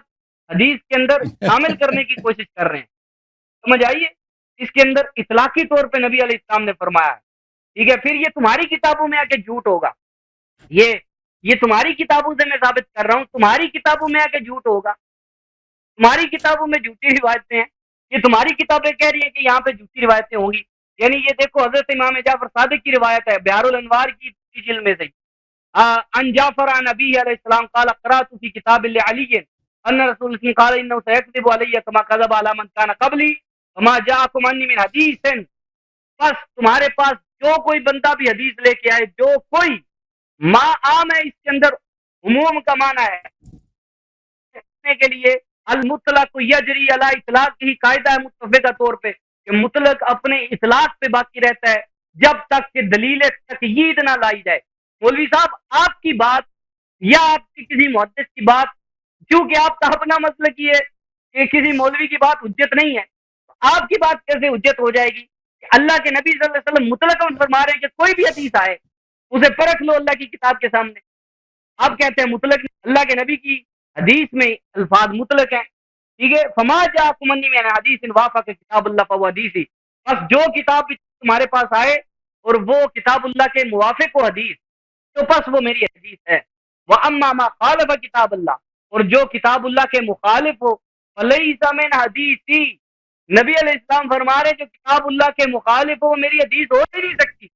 حدیث کے اندر شامل کرنے کی کوشش کر رہے ہیں. سمجھ آئیے, اس کے اندر اطلاقی طور پہ نبی علیہ السلام نے فرمایا ہے, ٹھیک ہے. پھر یہ تمہاری کتابوں میں آ کے جھوٹ ہوگا, یہ تمہاری کتابوں سے میں ثابت کر رہا ہوں, تمہاری کتابوں میں آ کے جھوٹ ہوگا. تمہاری کتابوں میں جھوٹی روایتیں ہیں, یہ تمہاری کتابیں کہہ رہی ہیں کہ یہاں پہ جھوٹی روایتیں ہوں گی. یعنی یہ دیکھو حضرت امام جعفر صادق کی روایت ہے بہار الانوار کی جلد میں سے, ان جعفر عن ابی علیہ السلام قال قرات فی کتاب علی ان رسول اللہ قال انه سيكذب علي كما كذب على من كان قبلي وما جاءكم عني من حديث. بس تمہارے پاس جو کوئی بندہ بھی حدیث لے کے آئے, جو کوئی, ما عام ہے, اس کے اندر عموم کا معنی ہے کے لیے, المطلق یجری علی اطلاق ہی قاعدہ ہے متفقہ طور پہ کہ مطلق اپنے اطلاق پہ باقی رہتا ہے جب تک کہ دلیل تقیید نہ لائی جائے. مولوی صاحب آپ کی بات یا آپ کی کسی محدث کی بات, چونکہ آپ کا اپنا مسلک یہ ہے کہ کسی مولوی کی بات حجت نہیں ہے, آپ کی بات کیسے حجت ہو جائے گی کہ اللہ کے نبی صلی اللہ علیہ وسلم مطلق فرما رہے ہیں کہ کوئی بھی حدیث آئے اسے پرکھ لو اللہ کی کتاب کے سامنے. آپ کہتے ہیں مطلق, اللہ کے نبی کی حدیث میں الفاظ مطلق ہیں, ٹھیک ہے، فما جاءکم انی من حدیث وافق کتاب اللہ فهو حدیثی، بس جو کتاب بھی تمہارے پاس آئے اور وہ کتاب اللہ کے موافق ہو حدیث، تو بس وہ میری حدیث ہے۔ واما ما خالف کتاب اللہ، اور جو کتاب اللہ کے مخالف ہو فلیس من حدیثی، نبی علیہ السلام فرما رہے جو کتاب اللہ کے مخالف ہو وہ میری حدیث ہو ہی نہیں سکتی۔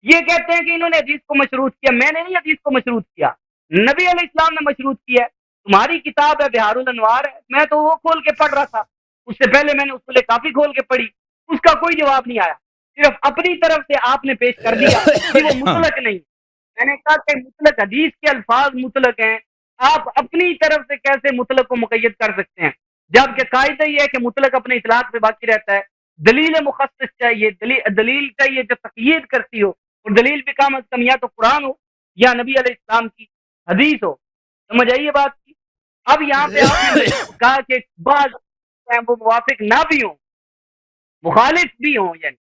یہ کہتے ہیں کہ انہوں نے حدیث کو مشروط کیا، میں نے نہیں حدیث کو مشروط کیا، نبی علیہ السلام نے مشروط کیا ہے۔ تمہاری کتاب ہے بہار الانوار ہے، میں تو وہ کھول کے پڑھ رہا تھا، اس سے پہلے میں نے اصول کافی کھول کے پڑھی، اس کا کوئی جواب نہیں آیا، صرف اپنی طرف سے آپ نے پیش کر دیا کہ وہ مطلق نہیں۔ میں نے کہا کہ مطلق حدیث کے الفاظ مطلق ہیں، آپ اپنی طرف سے کیسے مطلق کو مقید کر سکتے ہیں؟ جبکہ قاعدہ یہ ہے کہ مطلق اپنے اطلاق پہ باقی رہتا ہے، دلیل مخصص چاہیے، دلیل چاہیے جو تقیید کرتی ہو، اور دلیل بھی کم از کم یا تو قرآن ہو یا نبی علیہ السلام کی حدیث ہو۔ سمجھ آئیے بات کی؟ اب یہاں پہ آپ نے کہا کہ بعض وہ موافق نہ بھی ہوں، مخالف بھی ہوں، یعنی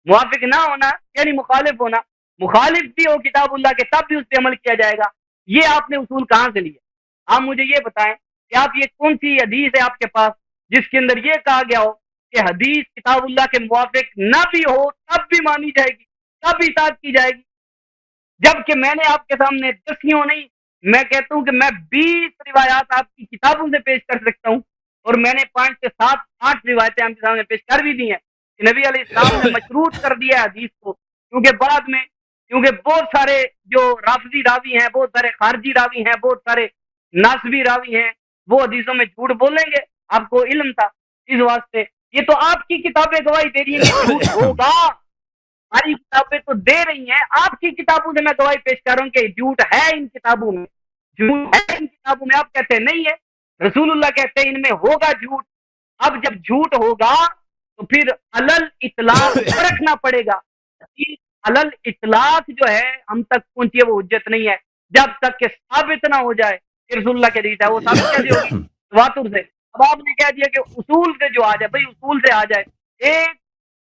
موافق نہ ہونا یعنی مخالف ہونا، مخالف بھی ہو کتاب اللہ کے تب بھی اس پہ عمل کیا جائے گا۔ یہ آپ نے اصول کہاں سے لیا؟ آپ مجھے یہ بتائیں کہ آپ یہ کون سی حدیث ہے آپ کے پاس جس کے اندر یہ کہا گیا ہو کہ حدیث کتاب اللہ کے موافق نہ بھی ہو تب بھی مانی جائے گی، تب بھی اطاعت کی جائے گی؟ جبکہ میں نے آپ کے سامنے 10 نہیں، میں کہتا ہوں کہ میں 20 روایات آپ کی کتابوں سے پیش کر سکتا ہوں، اور میں نے 5 سے 7 8 روایتیں آپ کے سامنے پیش کر بھی دی ہیں کہ نبی علیہ السلام نے مشروط کر دیا ہے حدیث کو، کیونکہ بہت سارے جو رافضی راوی ہیں، بہت سارے خارجی راوی ہیں، بہت سارے ناسبی راوی ہیں، وہ حدیثوں میں جھوٹ بولیں گے، آپ کو علم تھا اس واسطے۔ یہ تو آپ کی کتابیں گواہی دے رہی ہیں کہ جھوٹ ہوگا، ہماری کتابیں تو دے رہی ہیں، آپ کی کتابوں سے میں گواہی پیش کر رہا ہوں کہ جھوٹ ہے ان کتابوں میں، جھوٹ ہے ان کتابوں میں۔ آپ کہتے ہیں نہیں ہے، رسول اللہ کہتے ہیں ان میں ہوگا جھوٹ۔ اب جب جھوٹ ہوگا تو پھر علل اطلاق رکھنا پڑے گا۔ علل اطلاق جو ہے ہم تک پہنچی ہے وہ حجت نہیں ہے جب تک کہ ثابت نہ ہو جائے کہ رسول اللہ کے حدیث ہے، وہ ثابت کیسے ہوگی؟ تواتر سے۔ اب آپ نے کہہ دیا کہ اصول سے جو آ جائے، بھائی اصول سے آ جائے۔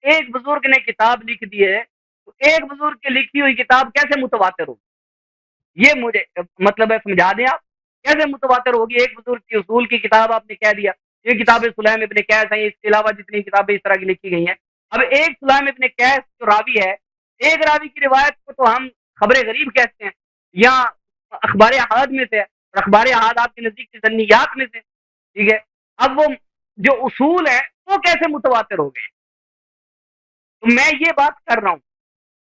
ایک بزرگ نے کتاب لکھ دی ہے، تو ایک بزرگ کی لکھی ہوئی کتاب کیسے متواتر ہوگی؟ یہ مجھے مطلب ہے، سمجھا دیں آپ کیسے متواتر ہوگی؟ ایک بزرگ کی اصول کی کتاب آپ نے کہہ دیا، یہ کتاب سلیم ابن قیس ہیں، اس کے علاوہ جتنی کتابیں اس طرح کی لکھی گئی ہیں۔ اب ایک سلیم ابن قیس جو راوی ہے، ایک راوی کی روایت کو تو ہم خبر غریب کہتے ہیں یا اخبار احاد میں سے، اور اخبار احاد آپ کے نزدیک کی ظنیات میں سے، ٹھیک ہے؟ اب وہ جو اصول ہے وہ کیسے متواتر ہو گئے؟ تو میں یہ بات کر رہا ہوں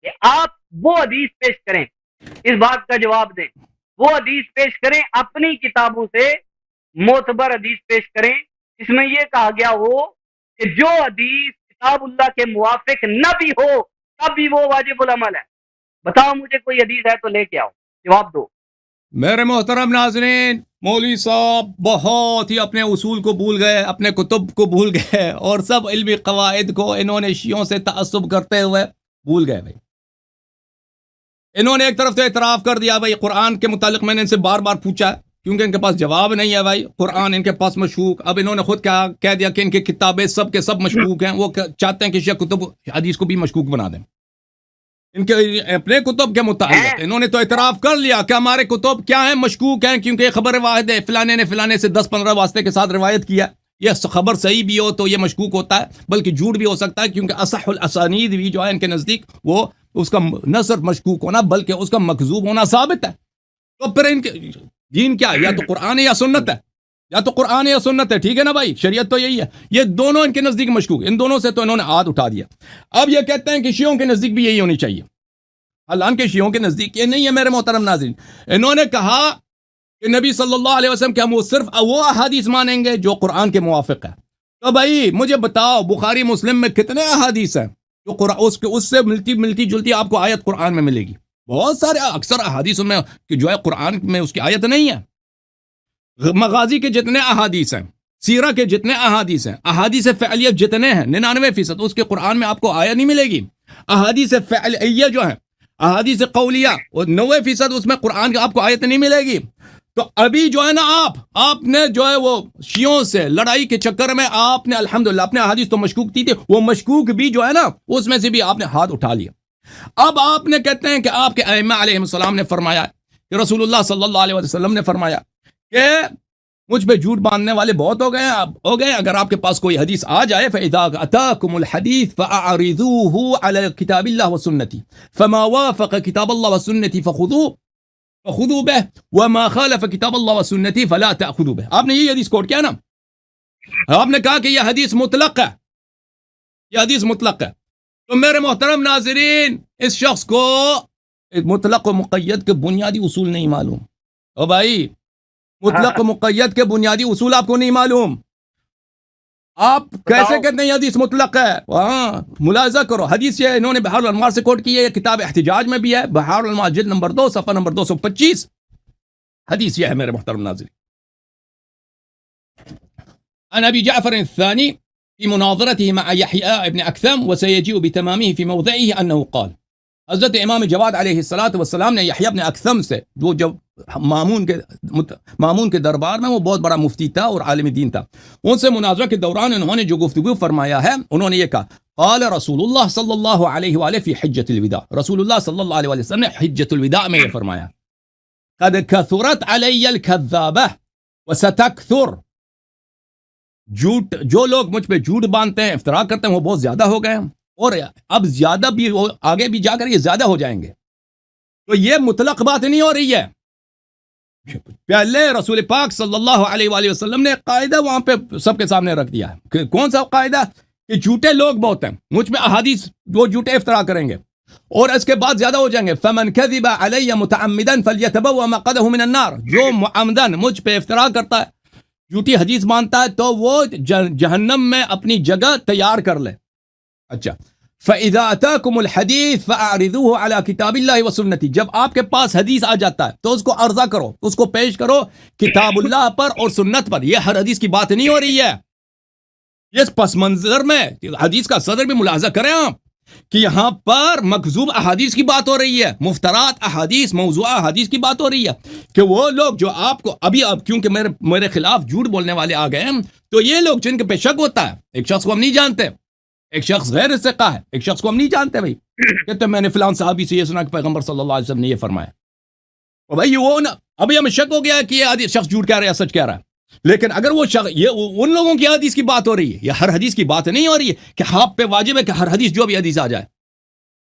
کہ آپ وہ حدیث پیش کریں، اس بات کا جواب دیں، وہ حدیث پیش کریں اپنی کتابوں سے، معتبر حدیث پیش کریں اس میں یہ کہا گیا ہو کہ جو حدیث کتاب اللہ کے موافق نہ بھی ہو تب بھی وہ واجب العمل ہے۔ بتاؤ مجھے کوئی حدیث ہے تو لے کے آؤ، جواب دو۔ میرے محترم ناظرین، مولوی صاحب بہت ہی اپنے اصول کو بھول گئے، اپنے کتب کو بھول گئے، اور سب علمی قواعد کو انہوں نے شیعوں سے تعصب کرتے ہوئے بھول گئے۔ بھائی انہوں نے ایک طرف سے اعتراف کر دیا، بھائی قرآن کے متعلق میں نے ان سے بار بار پوچھا کیونکہ ان کے پاس جواب نہیں ہے، بھائی قرآن ان کے پاس مشکوک۔ اب انہوں نے خود کیا کہہ دیا کہ ان کی کتابیں سب کے سب مشکوک ہیں، وہ چاہتے ہیں کہ شیعہ کتب حدیث کو بھی مشکوک بنا دیں۔ ان کے اپنے کتب کے متعلق انہوں نے تو اعتراف کر لیا کہ ہمارے کتب کیا ہیں، مشکوک ہیں، کیونکہ یہ خبر واحد ہے، فلانے نے فلانے سے 10-15 واسطے کے ساتھ روایت کیا، یہ خبر صحیح بھی ہو تو یہ مشکوک ہوتا ہے، بلکہ جھوٹ بھی ہو سکتا ہے، کیونکہ اصح الاسانید بھی جو ہے ان کے نزدیک وہ اس کا نہ صرف مشکوک ہونا بلکہ اس کا مکذوب ہونا ثابت ہے۔ تو پھر ان کے دین کیا، یا تو قرآن ہے یا سنت ہے، یا تو قرآن ہے یا سنت ہے، ٹھیک ہے نا بھائی؟ شریعت تو یہی ہے، یہ دونوں ان کے نزدیک مشکوک، ان دونوں سے تو انہوں نے ہاتھ اٹھا دیا۔ اب یہ کہتے ہیں کہ شیعوں کے نزدیک بھی یہی ہونی چاہیے، حالانکہ شیعوں کے نزدیک یہ نہیں ہے میرے محترم ناظرین۔ انہوں نے کہا کہ نبی صلی اللہ علیہ وسلم کہ ہم وہ صرف وہ احادیث مانیں گے جو قرآن کے موافق ہے۔ تو بھائی مجھے بتاؤ بخاری مسلم میں کتنے احادیث ہیں جو اس سے ملتی جلتی آپ کو آیت قرآن میں ملے گی؟ بہت سارے، اکثر احادیث میں کہ جو ہے قرآن میں اس کی آیت نہیں ہے۔ مغازی کے جتنے احادیث ہیں، سیرہ کے جتنے احادیث ہیں، احادیث فعلیہ جتنے ہیں 99% اس کے قرآن میں آپ کو آیت نہیں ملے گی۔ احادیث فعلیہ جو ہیں، احادیث قولیہ، اور 90% اس میں قرآن کی آپ کو آیت نہیں ملے گی۔ تو ابھی جو ہے نا آپ نے جو ہے وہ شیعوں سے لڑائی کے چکر میں آپ نے الحمدللہ اپنے احادیث تو مشکوک تھی، وہ مشکوک بھی جو ہے نا اس میں سے بھی آپ نے ہاتھ اٹھا لیا۔ اب آپ نے کہتے ہیں کہ آپ کے ائمہ علیہ السلام نے فرمایا کہ رسول اللہ صلی اللہ علیہ وسلم نے فرمایا کہ مجھ پہ جھوٹ باندھنے والے بہت ہو گئے. اگر آپ کے پاس کوئی حدیث آ جائے فَإِذَا أَتَاكُمُ الْحَدِيث فَأَعْرِضُوهُ عَلَى كِتَابِ اللَّهِ وَسُنَّتِي فَمَا وَافَقَ كِتَابَ اللَّهِ وَسُنَّتِي فَخُذُوا بِهِ وَمَا خَالَفَ كِتَابَ اللَّهِ وَسُنَّتِي فَلَا تَأْخُذُوا بِهِ. آپ نے یہ حدیث کوٹ کیا نا, آپ نے کہا کہ یہ حدیث مطلق ہے, یہ حدیث مطلق ہے. تو میرے محترم ناظرین, اس شخص کو مطلق و مقید کے بنیادی اصول نہیں معلوم. او بھائی, مطلق و مقید کے بنیادی اصول آپ کو نہیں معلوم. آپ کیسے کہتے ہیں یہ حدیث مطلق ہے؟ ہاں, ملاحظہ کرو, حدیث یہ انہوں نے بحار الانوار سے کوٹ کی ہے, یہ کتاب احتجاج میں بھی ہے, بحار الانوار جلد نمبر 2 صفحہ نمبر 225. حدیث یہ ہے میرے محترم ناظرین. عن ابي جعفر الثاني في مناظرته مع يحيى بن اكثم وسيجيء بتمامه في موضعه انه قال. حضرت امام جواد علیہ الصلوۃ والسلام نے یحییٰ بن اکثم سے, جو جب مامون کے دربار میں وہ بہت بڑا مفتی تھا اور عالم دین تھا, ان سے مناظرہ کے دوران انہوں نے جو گفتگو فرمایا ہے, انہوں نے یہ کہا قال رسول اللہ صلی اللہ علیہ وآلہ فی حجۃ الوداع. رسول اللہ صلی اللہ علیہ وسلم نے حجۃ الوداع میں یہ فرمایا قد کثرت علی الکذابہ وستکثر. جھوٹ, جو لوگ مجھ پہ جھوٹ باندھتے ہیں, افتراء کرتے ہیں, وہ بہت زیادہ ہو گئے ہیں, اور اب زیادہ بھی آگے بھی جا کر یہ زیادہ ہو جائیں گے. تو یہ مطلق بات نہیں ہو رہی ہے. پہلے رسول پاک صلی اللہ علیہ وآلہ وسلم نے قاعدہ وہاں پہ سب کے سامنے رکھ دیا ہے. کون سا قاعدہ؟ کہ جھوٹے لوگ بہت ہیں, مجھ پہ احادیث وہ جھوٹے افتراء کریں گے اور اس کے بعد زیادہ ہو جائیں گے. فمن کذب علی متعمدا فلیتبوأ مقعدہ من النار. جو معمدن مجھ پہ افتراء کرتا ہے, جھوٹی حدیث مانتا ہے, تو وہ جہنم میں اپنی جگہ تیار کر لے. اچھا, فَإِذَا أَتَاكُمُ الْحَدِيث فَأَعْرِضُوهُ عَلَى كِتَابِ اللَّهِ وَسُنَّتِي. جب آپ کے پاس حدیث آ جاتا ہے تو اس کو عرضہ کرو, اس کو پیش کرو کتاب اللہ پر اور سنت پر. یہ ہر حدیث کی بات نہیں ہو رہی ہے. اس پس منظر میں حدیث کا صدر بھی ملاحظہ کریں آپ کہ یہاں پر مکذوب احادیث کی بات ہو رہی ہے, مفترات احادیث, موضوعہ احادیث کی بات ہو رہی ہے. کہ وہ لوگ جو آپ کو اب کیونکہ میرے خلاف جھوٹ بولنے والے آ گئے ہیں, تو یہ لوگ جن کے پہ شک ہوتا ہے, ایک شخص کو ہم نہیں جانتے, ایک شخص غیر ثقہ ہے, ایک شخص کو ہم نہیں جانتے بھائی, کہتے میں نے فلان صحابی سے یہ سنا کہ پیغمبر صلی اللہ علیہ وسلم نے یہ فرمایا. اور بھائی وہ ابھی ہمیں شک ہو گیا ہے کہ یہ شخص جھوٹ کہہ رہا ہے یا سچ کہہ رہا ہے. لیکن اگر وہ شخص, یہ ان لوگوں کی حدیث کی بات ہو رہی ہے, یہ ہر حدیث کی بات نہیں ہو رہی ہے کہ آپ پہ واجب ہے کہ ہر حدیث جو بھی حدیث آ جائے,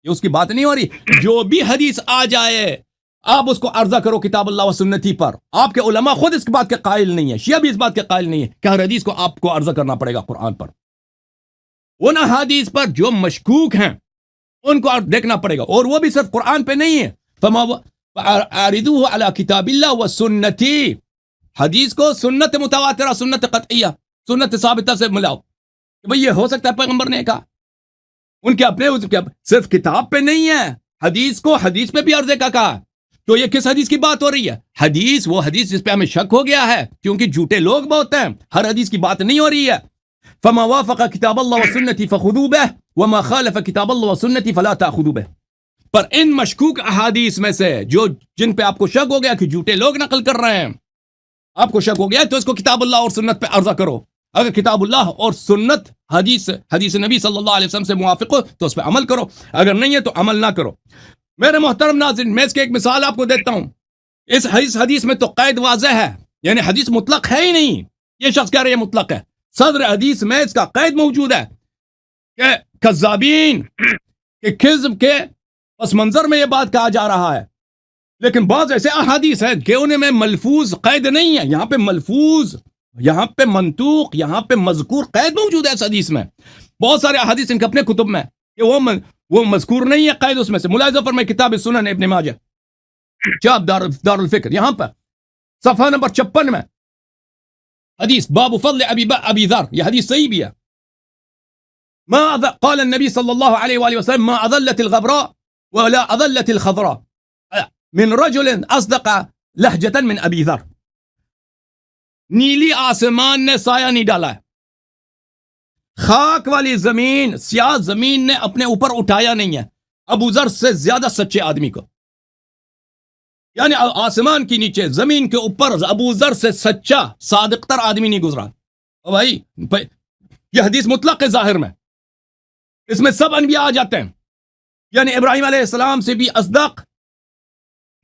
یہ اس کی بات نہیں ہو رہی. جو بھی حدیث آ جائے آپ اس کو عرضہ کرو کتاب اللہ و سنتی پر. آپ کے علماء خود اس بات کے قائل نہیں ہے, شیعہ بھی اس بات کے قائل نہیں ہے کہ ہر حدیث کو آپ کو عرضہ کرنا پڑے گا قرآن پر. ان احادیث پر جو مشکوک ہیں ان کو دیکھنا پڑے گا, اور وہ بھی صرف قرآن پہ نہیں ہے. فَأَعْرِضُوهُ عَلَى كِتَابِ اللَّهِ وَسُنَّتِي. حدیث کو سنت متواترہ, سنت قطعیہ, سنت ثابتہ سے ملاؤ کہ بھئی یہ ہو سکتا ہے پیغمبر نے کہا. ان کے اپنے صرف کتاب پہ نہیں ہے, حدیث کو حدیث پہ بھی عرضے کا کہا. تو یہ کس حدیث کی بات ہو رہی ہے؟ حدیث, وہ حدیث جس پہ ہمیں شک ہو گیا ہے کیونکہ جھوٹے لوگ بہت ہیں, ہر حدیث کی بات نہیں ہو رہی ہے. فما وافق کتاب اللہ و سنتی فخذوا بہ وما خالف کتاب اللہ و سنتی فلا تاخذوا بہ. پر ان مشکوک احادیث میں سے جن پہ آپ کو شک ہو گیا کہ جھوٹے لوگ نقل کر رہے ہیں, آپ کو شک ہو گیا تو اس کو کتاب اللہ اور سنت پہ عرضہ کرو. اگر کتاب اللہ اور سنت حدیث نبی صلی اللہ علیہ وسلم سے موافق ہو تو اس پہ عمل کرو, اگر نہیں ہے تو عمل نہ کرو. میرے محترم ناظرین, میں اس کی ایک مثال آپ کو دیتا ہوں. اس حدیث میں تو قید واضح ہے, یعنی حدیث مطلق ہے ہی نہیں. یہ شخص کہہ رہے ہیں مطلق ہے, صدر حدیث میں اس کا قید موجود ہے کہ کذابین کہ کذب کے پس منظر میں یہ بات کہا جا رہا ہے. لیکن بعض ایسے احادیث ہیں کہ انہیں میں ملفوظ قید نہیں ہے, یہاں پہ ملفوظ, یہاں پہ منطوق, یہاں پہ مذکور قید موجود ہے اس حدیث میں. بہت سارے احادیث ان کے اپنے کتب میں کہ وہ مذکور نہیں ہے قید اس میں سے. ملاحظہ فرمائے کتاب سنن ابن ماجہ چاپ دار الفکر, یہاں پر صفحہ نمبر 56 میں حدیث باب فضل ابی ذر, یہ حدیث صحیح بھی ہے. قال النبی صلی اللہ علیہ وآلہ وسلم ما اضلت الغبراء ولا اضلت الخضراء من رجل اصدق لہجتا من ابی ذر. نیلی آسمان نے سایہ نہیں ڈالا ہے, خاک والی زمین, سیاہ زمین نے اپنے اوپر اٹھایا نہیں ہے ابو ذر سے زیادہ سچے آدمی کو. یعنی آسمان کی نیچے زمین کے اوپر ابو ذر سے سچا صادق تر آدمی نہیں گزرا. بھائی یہ حدیث مطلق ہے ظاہر میں, اس میں سب انبیاء آ جاتے ہیں, یعنی ابراہیم علیہ السلام سے بھی اصدق,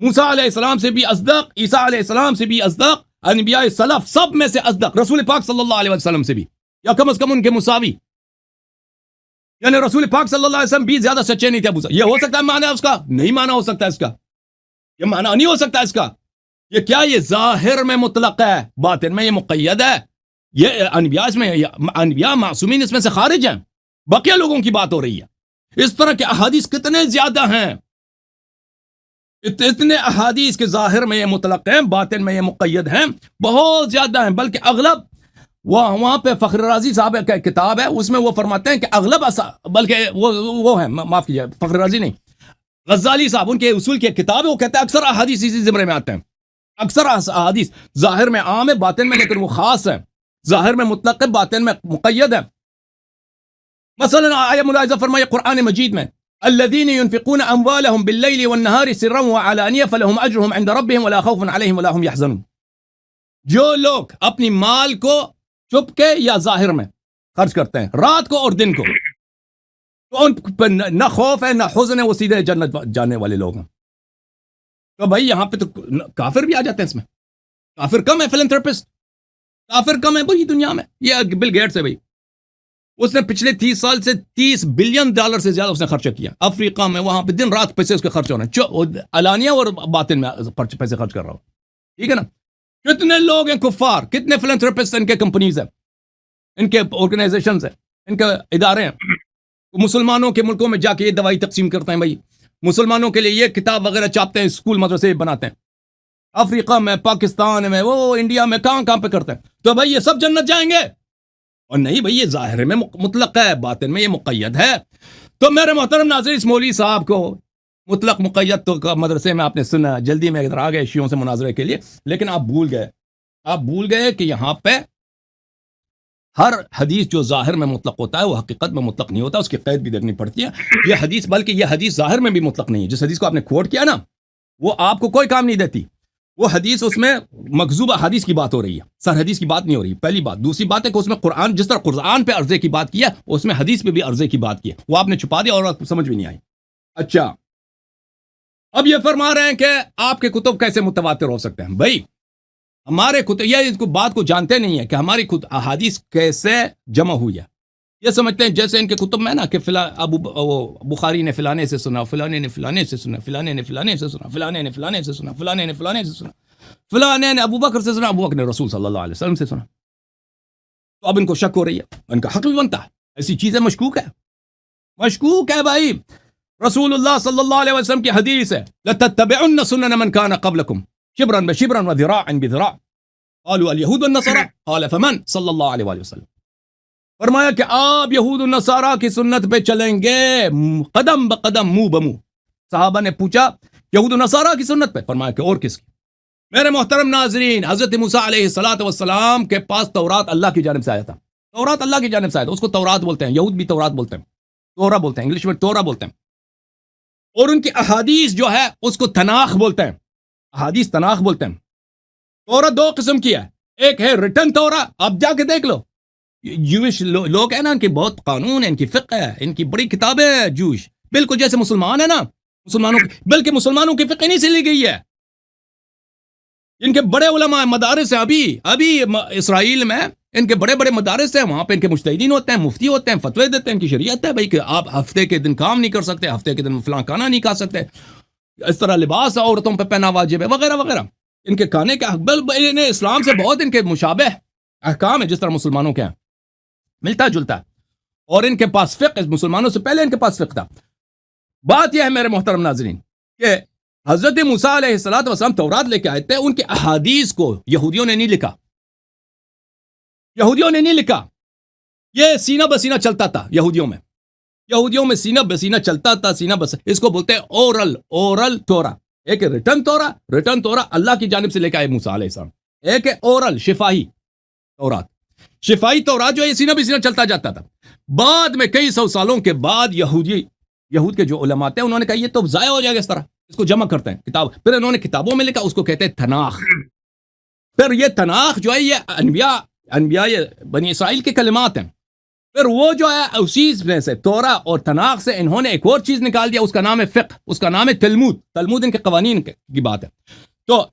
موسیٰ علیہ السلام سے بھی اصدق, عیسیٰ علیہ السلام سے بھی اصدق, انبیاء سلف سب میں سے اصدق رسول پاک صلی اللہ علیہ وسلم سے بھی، یا کم از کم ان کے مساوی، یعنی رسول پاک صلی اللہ علیہ وسلم بھی زیادہ سچے نہیں تھے ابو ذر۔ یہ ہو سکتا ہے معنی اس کا؟ نہیں معنی ہو سکتا اس کا، یہ معنی نہیں ہو سکتا اس کا۔ یہ کیا؟ یہ ظاہر میں مطلق ہے، باطن میں یہ مقید ہے۔ یہ انبیاء معصومین اس میں سے خارج ہیں، بقیہ لوگوں کی بات ہو رہی ہے۔ اس طرح کے احادیث کتنے زیادہ ہیں، اتنے احادیث کے ظاہر میں یہ مطلق ہیں، باطن میں یہ مقید ہیں، بہت زیادہ ہیں۔ بلکہ اغلب وہاں پہ فخر رازی صاحب کا کتاب ہے، اس میں وہ فرماتے ہیں کہ اغلب بلکہ وہ ہیں، معاف کیجیے، فخر رازی نہیں، غزالی صاحب، ان کے اصول کی کتاب ہے، وہ کہتے ہیں اکثر احادیث اسی زمرے میں آتے ہیں۔ اکثر احادیث ظاہر میں عام ہے، باطن میں لیکن وہ خاص ہے، ظاہر میں مطلق ہے، باطن میں مقید ہے۔ مثلا آیہ ملاحظہ فرمائے قرآن مجید میں، الذين ينفقون اموالهم بالليل والنهار سرا وعلانية فلهم اجرهم عند ربهم ولا خوف عليهم ولا هم يحزنون۔ جو لوگ اپنی مال کو چپ کے یا ظاہر میں خرچ کرتے ہیں، رات کو اور دن کو، تو ان پر نہ خوف ہے نہ حزن ہے، وہ سیدھے جنت جانے والے لوگ ہیں۔ تو بھائی یہاں پہ تو کافر بھی آ جاتے ہیں، اس میں کافر کم ہے، فلنتھراپسٹ کافر کم ہے بھائی دنیا میں۔ یہ بل گیٹس ہے بھائی، اس نے پچھلے 30 سال سے $30 بلین سے زیادہ اس نے خرچہ کیا افریقہ میں، وہاں پہ دن رات پیسے اس کے خرچ ہو رہے ہیں، علانیہ اور باطن میں پیسے خرچ کر رہا ہوں، ٹھیک ہے نا۔ کتنے لوگ ہیں کفار، کتنے فلنتھراپسٹ ان کے کمپنیز ہیں، ان کے آرگنائزیشنز ہیں، ان کے ادارے ہیں، مسلمانوں کے ملکوں میں جا کے یہ دوائی تقسیم کرتے ہیں بھائی، مسلمانوں کے لیے یہ کتاب وغیرہ چھاپتے ہیں، اسکول مدرسے بناتے ہیں، افریقہ میں، پاکستان میں، وہ انڈیا میں، کہاں پہ کرتے ہیں۔ تو بھائی یہ سب جنت جائیں گے؟ اور نہیں بھائی، یہ ظاہر میں مطلق ہے، باطن میں یہ مقید ہے۔ تو میرے محترم ناظرین، اس مولوی صاحب کو مطلق مقید تو مدرسے میں آپ نے سنا، جلدی میں ادھر آ گئے شیعوں سے مناظرے کے لیے، لیکن آپ بھول گئے کہ یہاں پہ ہر حدیث جو ظاہر میں مطلق ہوتا ہے وہ حقیقت میں مطلق نہیں ہوتا، اس کی قید بھی دیکھنی پڑتی ہے۔ یہ حدیث، بلکہ یہ حدیث ظاہر میں بھی مطلق نہیں ہے، جس حدیث کو آپ نے کوٹ کیا نا، وہ آپ کو کوئی کام نہیں دیتی، وہ حدیث، اس میں مکذوب حدیث کی بات ہو رہی ہے، سر حدیث کی بات نہیں ہو رہی، پہلی بات۔ دوسری بات ہے کہ اس میں قرآن، جس طرح قرآن پہ عرضے کی بات کیا، اس میں حدیث پہ بھی عرضے کی بات کی، وہ آپ نے چھپا دیا اور آپ کو سمجھ بھی نہیں آئی۔ اچھا، اب یہ فرما رہے ہیں کہ آپ کے کتب کیسے متواتر ہو سکتے ہیں؟ بھائی ہمارے کتب، یہ اس کو بات کو جانتے نہیں ہے کہ ہماری احادیث کیسے جمع ہوئی ہے۔ یہ سمجھتے ہیں جیسے ان کے کتب میں نا کہ بخاری نے فلانے سے سنا، فلانے نے فلانے سے سنا، فلانے نے فلانے سے سنا، فلانے نے فلانے سے سنا، فلانے نے فلانے سے سنا، فلانے نے ابو بکر سے سنا، ابو بکر نے رسول صلی اللہ علیہ وسلم سے سنا۔ تو اب ان کو شک ہو رہی ہے، ان کا حق بھی بنتا ہے، ایسی چیزیں مشکوک ہے بھائی۔ رسول اللہ صلی اللہ علیہ وسلم کی حدیث ہے، لَتَتَّبِعُنَّ سُنَنَ مَنْ كَانَ قَبْلَكُمْ شِبْرًا بِشِبْرًا وَذِرَاعًا بِذِرَاعٍ قالوا اليهود والنصارى قال فمن صلی اللہ علیہ وآلہ وسلم۔ فرمایا کہ آپ یہود النصارہ کی سنت پہ چلیں گے، قدم بقدم، منہ بمنہ۔ صحابہ نے پوچھا یہود النصارہ کی سنت پہ؟ فرمایا کہ اور کس کی؟ میرے محترم ناظرین، حضرت موسیٰ علیہ السلام کے پاس تورات اللہ کی جانب سے آیا تھا، تورات اللہ کی جانب سے آیا تھا، اس کو تورات بولتے ہیں، یہود بھی تورات بولتے ہیں، تورا بولتے ہیں، انگلش میں تورا بولتے ہیں۔ اور ان کی احادیث جو ہے اس کو تناخ بولتے ہیں، احادیث تناخ بولتے ہیں۔ تورا دو قسم کی ہے، ایک ہے ریٹن تورا، آپ جا کے دیکھ لو، جوش لوگ ہیں نا، ان کے بہت قانون ہے، ان کی فقہ ہے، ان کی بڑی کتابیں ہیں جوش، بالکل جیسے مسلمان ہیں نا، مسلمانوں کی، بلکہ مسلمانوں کی فقہ نہیں سے لی گئی ہے، ان کے بڑے علماء مدارس ہیں، ابھی اسرائیل میں ان کے بڑے بڑے مدارس ہیں، وہاں پہ ان کے مجتہدین ہوتے ہیں، مفتی ہوتے ہیں، فتوے دیتے ہیں، ان کی شریعت ہے بھائی کہ آپ ہفتے کے دن کام نہیں کر سکتے، ہفتے کے دن فلاں کھانا نہیں کھا سکتے، اس طرح لباس عورتوں پہ پہنا واجب ہے، وغیرہ وغیرہ، ان کے کھانے کا انہیں اسلام سے بہت ان کے مشابہ احکام ہے، جس طرح مسلمانوں کے ہیں، ملتا جلتا ہے، اور ان کے پاس فقہ مسلمانوں سے پہلے ان کے پاس فقہ تھا۔ بات یہ ہے میرے محترم ناظرین کہ حضرت موسیٰ علیہ السلام تورات لے کے آئے تھے، ان کے احادیث کو یہودیوں نے نہیں لکھا، یہ سینہ بسینہ چلتا تھا یہودیوں میں سینہ بسینہ چلتا تھا، سینہ بس، اس کو بولتے ہیں اورل تورا۔ ایک ریٹن تورا اللہ کی جانب سے لے کے آئے موسیٰ علیہ السلام، ایک ہے اورل شفاہی تورات جو ہے سینہ بسینہ چلتا جاتا تھا۔ بعد میں کئی سو سالوں کے بعد یہود کے جو علماء تھے انہوں نے کہا یہ تو ضائع ہو جائے گا، اس طرح اس کو جمع کرتے ہیں کتاب، پھر انہوں نے کتابوں میں لکھا، اس کو کہتے ہیں تناخ۔ پھر یہ تناخ جو ہے یہ انبیاء بنی اسرائیل کے کلمات ہیں، پھر وہ جو ہے اسی میں سے تورا اور تناخ سے انہوں نے ایک اور چیز نکال دیا، اس کا نام ہے فقہ، اس کا نام ہے تلمود ان کے قوانین کی بات ہے۔ تو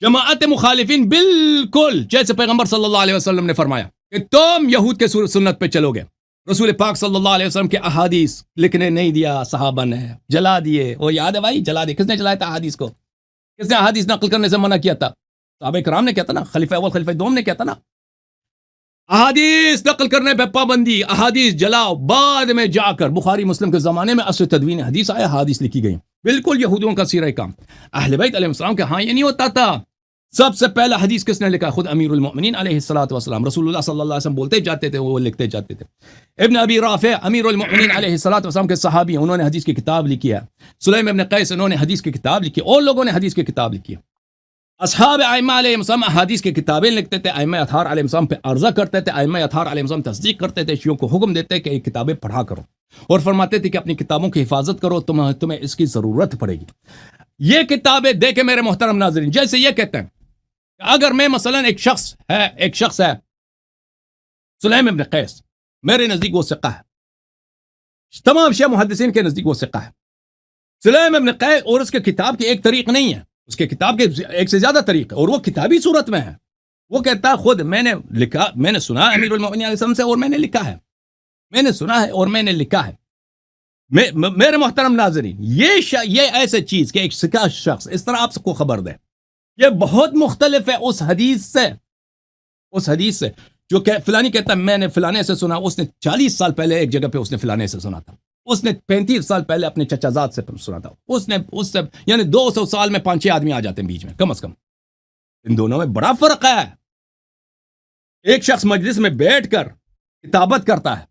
جماعت مخالفین بالکل جیسے پیغمبر صلی اللہ علیہ وسلم نے فرمایا کہ تم یہود کے سنت پہ چلو گے. رسول پاک صلی اللہ علیہ وسلم کے احادیث لکھنے نہیں دیا صحابہ نے, جلا دیے. وہ یاد ہے بھائی, جلا دیے. کس نے جلایا تھا احادیث کو؟ کس نے احادیث نقل کرنے سے منع کیا تھا؟ صحابہ کرام نے کیا تھا نا, خلیفہ اول خلیفہ دوم نے کیا تھا نا. احادیث نقل کرنے پہ پابندی, احادیث جلاؤ. بعد میں جا کر بخاری مسلم کے زمانے میں اصل تدوین حدیث آیا, احادیث لکھی گئی. بالکل یہودیوں کا سیرہ کام. اہل بیت علیہ السلام کے ہاں یہ نہیں ہوتا تھا. سب سے پہلا حدیث کس نے لکھا؟ خود امیر المؤمنین علیہ الصلوۃ والسلام. رسول اللہ صلی اللہ علیہ وسلم بولتے جاتے تھے, وہ لکھتے جاتے تھے. ابن ابی رافع امیر المؤمنین علیہ الصلوۃ والسلام کے صحابی, انہوں نے حدیث کی کتاب لکھی ہے. سلیم ابن قیس, انہوں نے حدیث کی کتاب لکھی. اور لوگوں نے حدیث کی کتاب لکھی ہے. اصحاب ائمہ علیہ السلام حدیث کی کتابیں لکھتے تھے. ائمہ اطہار علیہ السلام پہ عرضہ کرتے تھے. ائمہ اطہار علیہ السلام تصدیق کرتے تھے. شیعوں کو حکم دیتے کہ یہ کتابیں پڑھا کرو, اور فرماتے تھے کہ اپنی کتابوں کی حفاظت کرو, تمہیں اس کی ضرورت پڑے گی. یہ کتابیں دیکھیں میرے محترم ناظرین, جیسے یہ کہتے ہیں کہ اگر میں مثلا ایک شخص ہے سلیم ابن قیس, میرے نزدیک وہ ثقہ ہے, تمام شیعہ محدثین کے نزدیک وہ ثقہ ہے. سلیم ابن قیس, اور اس کے کتاب کی ایک طریق نہیں ہے, اس کے کتاب کے ایک سے زیادہ طریق ہے, اور وہ کتابی صورت میں ہے. وہ کہتا ہے خود میں نے لکھا, میں نے سنا امیر المؤمنین علیہ السلام سے, اور میں نے لکھا ہے. میں نے سنا ہے اور میں نے لکھا ہے. میرے محترم ناظرین, یہ ایسے چیز کہ ایک سکا شخص اس طرح آپ کو خبر دے, یہ بہت مختلف ہے اس حدیث سے جو کہ فلانی کہتا ہے میں نے فلانے سے سنا. اس نے 40 سال پہلے ایک جگہ پہ اس نے فلانے سے سنا تھا. اس نے 35 سال پہلے اپنے چچا زاد سے سنا تھا. اس سے یعنی 200 سال میں 5-6 آدمی آ جاتے ہیں بیچ میں, کم از کم. ان دونوں میں بڑا فرق ہے. ایک شخص مجلس میں بیٹھ کر کتابت کرتا ہے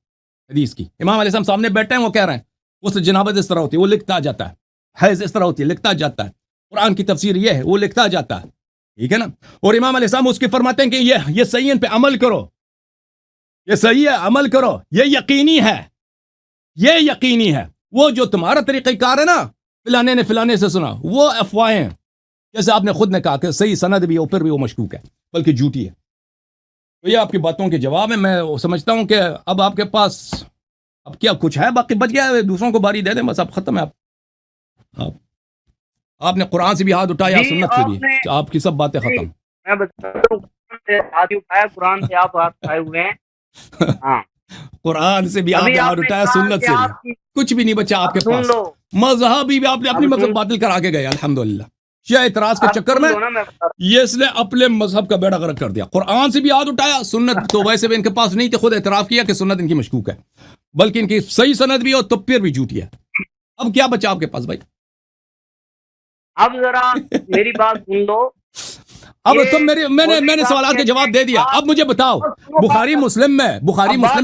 حدیث کی, امام علیہ السلام سامنے بیٹھے ہیں, وہ کہہ رہے ہیں اس سے جنابت اس طرح ہوتی ہے, وہ لکھتا جاتا ہے. حیض اس طرح ہوتی ہے, لکھتا جاتا ہے. قرآن کی تفسیر یہ ہے, وہ لکھتا جاتا ہے. ٹھیک ہے نا. اور امام علیہ السلام اس کی فرماتے ہیں کہ یہ صحیح ہے, ان پہ عمل کرو, یہ صحیح ہے, عمل کرو, یہ یقینی ہے. وہ جو تمہارا طریقہ کار ہے نا, فلانے نے فلانے سے سنا, وہ افواہیں ہیں. جیسے آپ نے خود نے کہا کہ صحیح سند بھی ہو پھر بھی وہ مشکوک ہے, بلکہ جھوٹی ہے. تو یہ آپ کی باتوں کے جواب ہے. میں سمجھتا ہوں کہ اب آپ کے پاس اب کیا کچھ ہے, باقی بچ گیا ہے, دوسروں کو باری دے دیں, بس اب ختم ہے. آپ نے قرآن سے بھی ہاتھ اٹھایا, سنت سے بھی, آپ کی سب باتیں ختم. میں بتاتا ہوں, ہاتھ اٹھایا, قرآن سے آپ ہاتھ اٹھائے ہوئے ہیں. ہاں, قرآن سے بھی آپ نے ہاتھ اٹھایا, سنت سے بھی, کچھ بھی نہیں بچا آپ کے پاس. مذہبی بھی آپ نے اپنی مذہب باطل کرا کے گئے. الحمدللہ شیعہ اعتراض کے چکر میں یہ اس نے اپنے مذہب کا بیڑا غرق کر دیا. قرآن سے بھی ہاتھ اٹھایا, سنت تو ویسے بھی ان کے پاس نہیں تھے, خود اعتراف کیا کہ سنت ان کی مشکوک ہے, بلکہ ان کی صحیح سند بھی ہو تو پھر بھی جھوٹی ہے. اب کیا بچا آپ کے پاس بھائی؟ اب ذرا میری بات سن لو. اب تم میں نے سوالات کا جواب دے دیا. اب مجھے بتاؤ, بخاری مسلم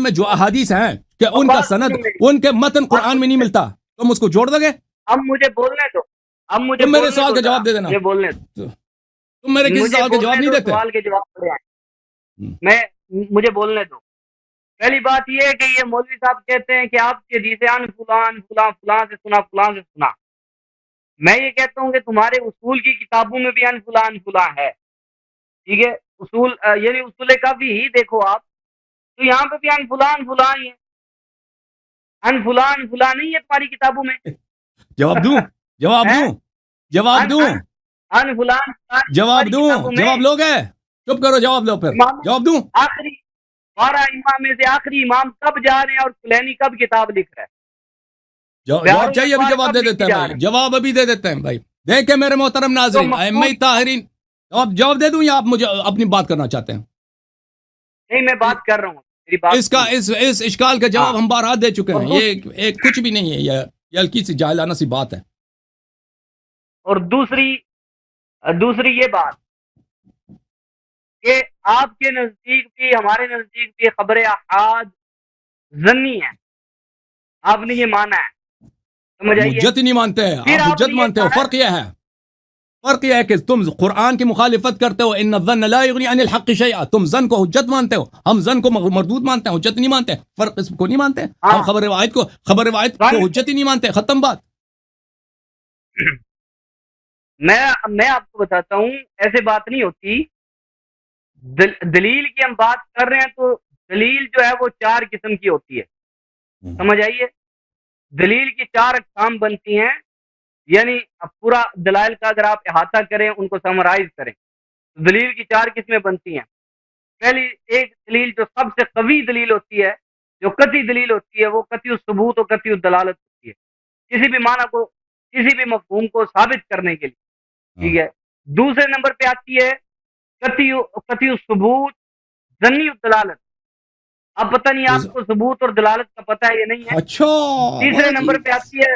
میں جو احادیث ہیں کہ ان کا سند, ان کے متن قرآن میں نہیں ملتا, تم اس کو جوڑ دو گے؟ اب مجھے بولنے دو, تم میرے سوال کا جواب دے دینا. تم میرے کسی سوال کا جواب نہیں دیتے. سوال کے جواب مجھے بولنے دو. پہلی بات یہ ہے کہ یہ مولوی صاحب کہتے ہیں کہ آپ کے حدیث ان فلان فلان فلان سے سنا. میں یہ کہتا ہوں کہ تمہارے اصول کی کتابوں میں بھی ان فلان فلان ہے. ٹھیک ہے, اصول یعنی اصول کافی ہی دیکھو آپ, تو یہاں پہ بھی ان فلان فلان ہے. ان فلان فلان نہیں ہے تمہاری کتابوں میں. جواب لو گے, چپ کرو, جواب لو, پھر جواب دوں. آخری 12 امام میں سے آخری امام کب جا رہے ہیں اور کلینی کب کتاب لکھ رہا ہے؟ جواب چاہیے, ابھی جواب دے دیتے ہیں بھائی, جواب ابھی دے دیتے ہیں بھائی. دیکھیں میرے محترم ناظرین, ائمہ طاہرین, جواب دے دوں یا آپ مجھے اپنی بات کرنا چاہتے ہیں؟ نہیں, میں بات کر رہا ہوں. اس اشکال کا جواب ہم بارہا دے چکے ہیں. یہ کچھ بھی نہیں ہے, یہ ہلکی سی جاہلانہ سی بات ہے. اور دوسری یہ بات کہ آپ کے نزدیک بھی ہمارے نزدیک بھی خبر احاد ظنی ہے, آپ نے یہ مانا ہے. حجت ہی نہیں مانتے ہیں, آپ حجت مانتے ہو. فرق یہ ہے کہ تم قرآن کی مخالفت کرتے ہو. ان الظن لا یغنی عن الحق شیئا, تم ظن کو حجت مانتے ہو, ہم ظن کو مردود مانتے ہیں, حجت نہیں مانتے. فرق اس کو نہیں مانتے. ہم خبر روایت کو حجت ہی نہیں مانتے, ختم بات. میں آپ کو بتاتا ہوں, ایسے بات نہیں ہوتی. دلیل کی ہم بات کر رہے ہیں تو دلیل جو ہے وہ 4 قسم کی ہوتی ہے, سمجھ آئیے. دلیل کی 4 اقسام بنتی ہیں, یعنی پورا دلائل کا اگر آپ احاطہ کریں, ان کو سمرائز کریں, دلیل کی 4 قسمیں بنتی ہیں. پہلی ایک دلیل جو سب سے قوی دلیل ہوتی ہے، جو قطعی دلیل ہوتی ہے، وہ قطعی الثبوت اور قطعی الدلالت ہوتی ہے، کسی بھی معنی کو، کسی بھی مفہوم کو ثابت کرنے کے لیے. ٹھیک ہے. دوسرے نمبر پہ آتی ہے قطعی الثبوت ظنی الدلالت. اب پتہ نہیں آپ کو ثبوت اور دلالت کا پتہ ہے یا نہیں ہے. اچھا. تیسرے نمبر پہ آتی ہے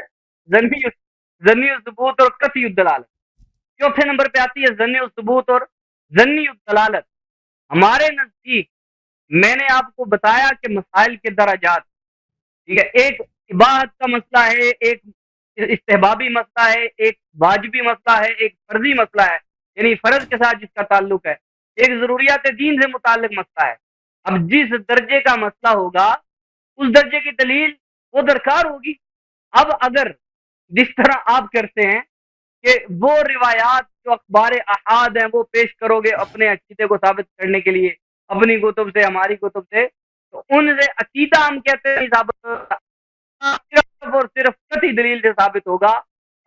ظنی الثبوت اور قطعی الدلالت. چوتھے نمبر پہ آتی ہے ظنی الثبوت اور ظنی الدلالت. ہمارے نزدیک میں نے آپ کو بتایا کہ مسائل کے درجات. ٹھیک ہے. ایک اباحت کا مسئلہ ہے، ایک استحبابی مسئلہ ہے، ایک واجبی مسئلہ ہے، ایک فرضی مسئلہ ہے، یعنی فرض کے ساتھ جس کا تعلق ہے، ایک ضروریات دین سے متعلق مسئلہ ہے. اب جس درجے کا مسئلہ ہوگا اس درجے کی دلیل وہ درکار ہوگی. اب اگر جس طرح آپ کرتے ہیں کہ وہ روایات جو اخبار احاد ہیں وہ پیش کرو گے اپنے عقیدے کو ثابت کرنے کے لیے، اپنی کتب سے، ہماری کتب سے، تو ان سے عقیدہ ہم کہتے ہیں ثابت ہوگا، صرف اور صرف قطعی دلیل سے ثابت ہوگا،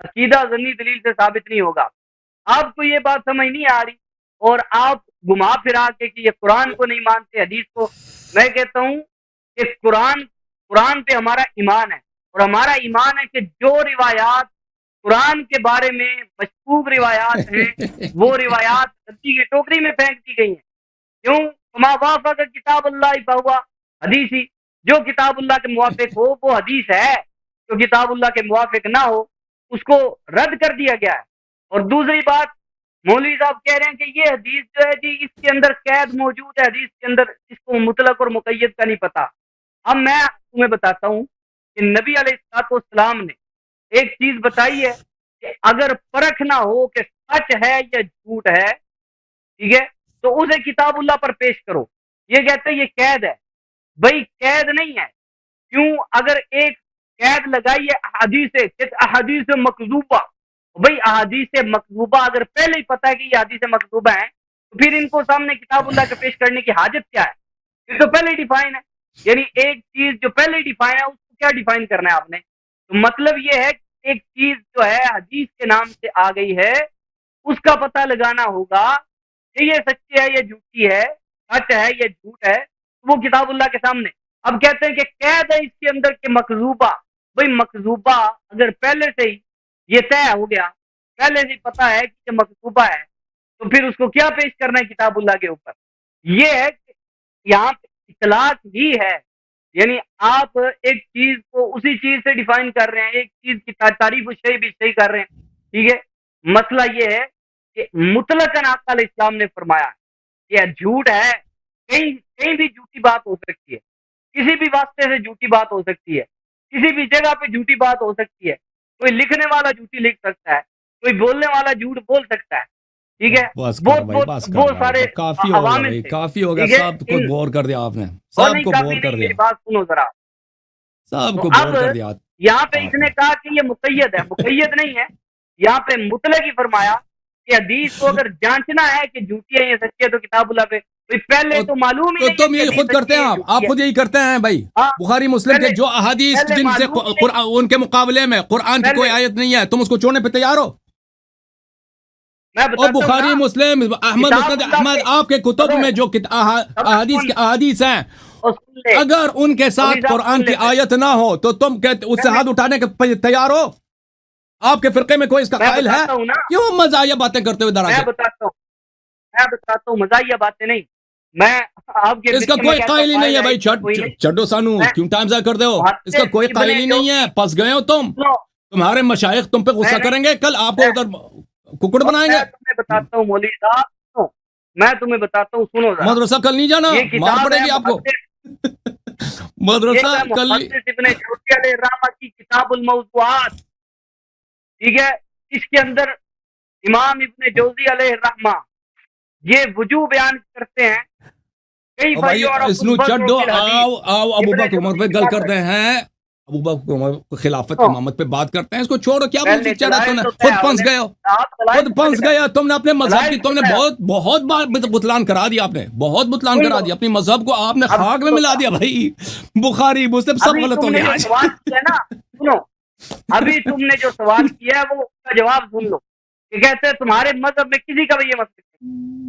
عقیدہ ظنی دلیل سے ثابت نہیں ہوگا. آپ کو یہ بات سمجھ نہیں آ رہی اور آپ گھما پھرا کے کہ یہ قرآن کو نہیں مانتے، حدیث کو. میں کہتا ہوں کہ قرآن پہ ہمارا ایمان ہے، اور ہمارا ایمان ہے کہ جو روایات قرآن کے بارے میں مشکوک روایات ہیں وہ روایات ردی کی ٹوکری میں پھینک دی گئی ہیں. کیوں؟ فما وافق کتاب اللہ فہو حدیثی. جو کتاب اللہ کے موافق ہو وہ حدیث ہے، جو کتاب اللہ کے موافق نہ ہو اس کو رد کر دیا گیا ہے. اور دوسری بات، مولوی صاحب کہہ رہے ہیں کہ یہ حدیث جو ہے جی اس کے اندر قید موجود ہے، حدیث کے اندر اس کو مطلق اور مقید کا نہیں پتا. اب میں تمہیں بتاتا ہوں کہ نبی علیہ السلام نے ایک چیز بتائی ہے کہ اگر پرکھ نہ ہو کہ سچ ہے یا جھوٹ ہے، ٹھیک ہے، تو اسے کتاب اللہ پر پیش کرو. یہ کہتے ہیں یہ قید ہے. بھائی قید نہیں ہے. کیوں؟ اگر ایک قید لگائی ہے احادیث مکذوبہ، بھائی احادیث مکذوبہ اگر پہلے ہی پتا ہے کہ یہ احادیث مکذوبہ ہیں تو پھر ان کو سامنے کتاب اللہ کے پیش کرنے کی حاجت کیا ہے؟ یہ تو پہلے ہی ڈیفائن ہے. یعنی ایک چیز جو پہلے ہی ڈیفائن ہے اس کو کیا ڈیفائن کرنا ہے آپ نے؟ تو مطلب یہ ہے کہ ایک چیز جو ہے حدیث کے نام سے آ گئی ہے، اس کا پتہ لگانا ہوگا کہ یہ سچی ہے یا جھوٹی ہے، سچ ہے یا جھوٹ ہے، وہ کتاب اللہ کے سامنے. اب کہتے ہیں کہ قید ہے اس کے اندر کہ مکذوبہ. بھائی مکذوبہ اگر پہلے سے ہی یہ طے ہو گیا، پہلے سے پتا ہے کہ یہ مکذوبہ ہے، تو پھر اس کو کیا پیش کرنا ہے کتاب اللہ کے اوپر؟ یہ ہے کہ یہاں پہ اطلاق ہی ہے. یعنی آپ ایک چیز کو اسی چیز سے ڈیفائن کر رہے ہیں، ایک چیز کی تعریف صحیح بھی صحیح کر رہے ہیں. ٹھیک ہے. مسئلہ یہ ہے کہ مطلقاً آقا علیہ السلام نے فرمایا یہ جھوٹ ہے. کہیں بھی جھوٹی بات ہو سکتی ہے، کسی بھی واسطے سے جھوٹی بات ہو سکتی ہے، کسی بھی جگہ پہ جھوٹی بات ہو سکتی ہے. کوئی لکھنے والا جھوٹی لکھ سکتا ہے، کوئی بولنے والا جھوٹ بول سکتا ہے. ٹھیک ہے. بہت سارے کافی ہوگا عوامل بھائی، سے. کافی ہوگا. سب کو بور کر دیا آپ نے، اور سب نہیں کو کافی بور کر نہیں، دیا، میری بات سنو ذرا. سب تو کو اب بور کر دیا. یہاں پہ اس نے کہا کہ یہ مقید ہے، مقید نہیں ہے. یہاں پہ مطلق ہی فرمایا کہ حدیث کو اگر جانچنا ہے کہ جھوٹی ہے یا سچی ہے تو کتاب اللہ پہ. پہلے تو معلوم ہی تو نہیں تم ہے یہی کہ خود کرتے ہیں، آپ خود یہی کرتے ہیں بھائی. ہاں، بخاری مسلم کے جو احادیث پہلے جن سے معلوم ہی نہیں. ان کے مقابلے میں قرآن کی کوئی آیت نہیں ہے، تم اس کو چھوڑنے پہ تیار ہو؟ میں اور بتاتا ہوں بخاری نا، مسلم احمد مسند احمد آپ کے کتب میں جو احادیث ہیں، اگر ان کے ساتھ قرآن کی آیت نہ ہو تو تم اس سے ہاتھ اٹھانے کے تیار ہو؟ آپ کے فرقے میں کوئی اس کا قائل ہے؟ کیوں مزاحیہ باتیں کرتے ہوئے میں بتاتا ہوں مزاحیہ باتیں نہیں. میں آپ کے اس کا کوئی قائل ہی نہیں ہے بھائی. چڈو سانو کیوں ٹائم ضائع کر دے ہو؟ اس کا کوئی قائل ہی نہیں ہے. پھنس گئے ہو تم. تمہارے مشائخ تم پہ غصہ کریں گے، کل آپ کو ادھر ککڑ بنائیں گے. میں تمہیں بتاتا ہوں مولوی صاحب، میں تمہیں بتاتا ہوں، سنو ذرا. مدرسہ کل نہیں جانا، مار پڑے گی آپ کو. مدرسہ کل ابن جوزی علیہ الرحمہ کی کتاب الموضوعات، ٹھیک ہے، اس کے اندر امام ابن جوزی علیہ الرحمہ یہ وجوہ بیان کرتے ہیں. بھائی اس نو چڈو آؤ ابو بکر عمر پہ گل کرتے ہیں، ابو بکر عمر خلافت امامت پہ بات کرتے ہیں. اس کو چھوڑو. کیا بول چڑھ رہا؟ تم نے خود پھنس گئے ہو، خود پھنس گئے ہو. تم نے اپنے مذہب کی تم نے بہت بار بتلان کرا دیا. آپ نے بہت بتلان کرا دیا. اپنی مذہب کو آپ نے خاک میں ملا دیا بھائی. بخاری مسلم سب غلط ہو گیا. سنو، ابھی تم نے جو سوال کیا ہے وہ اس کا جواب سن لو. کہ کہتے ہیں تمہارے مذہب میں کسی کا بھی یہ مسئلہ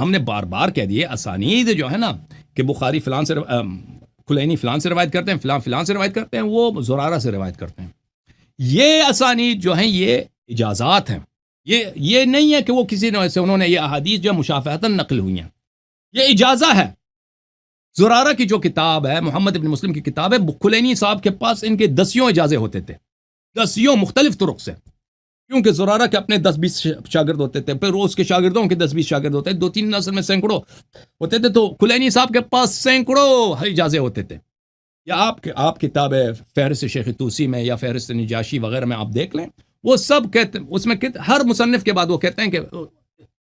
ہم نے بار بار کہہ دیے اسانید جو ہے نا کہ بخاری فلان سے کلینی فلان سے روایت کرتے ہیں، فلان فلان سے روایت کرتے ہیں، وہ زرارہ سے روایت کرتے ہیں. یہ اسانید جو ہیں یہ اجازات ہیں، یہ نہیں ہے کہ وہ کسی نے سے انہوں نے یہ احادیث جو مشافہتاً نقل ہوئی ہیں، یہ اجازہ ہے. زرارہ کی جو کتاب ہے، محمد ابن مسلم کی کتاب ہے، کلینی صاحب کے پاس ان کے 10 اجازے ہوتے تھے، 10 مختلف طرق سے، کیونکہ زرارہ کے اپنے 10-20 شاگرد ہوتے تھے، پھر اس کے شاگردوں کے 10-20 شاگرد ہوتے تھے، 2-3 نسل میں سینکڑوں ہوتے تھے، تو کلینی صاحب کے پاس سینکڑوں اجازے ہوتے تھے. یا آپ کتاب فہرست شیخ طوسی میں یا فہرست نجاشی وغیرہ میں آپ دیکھ لیں، وہ سب کہتے ہیں، اس میں ہر مصنف کے بعد وہ کہتے ہیں کہ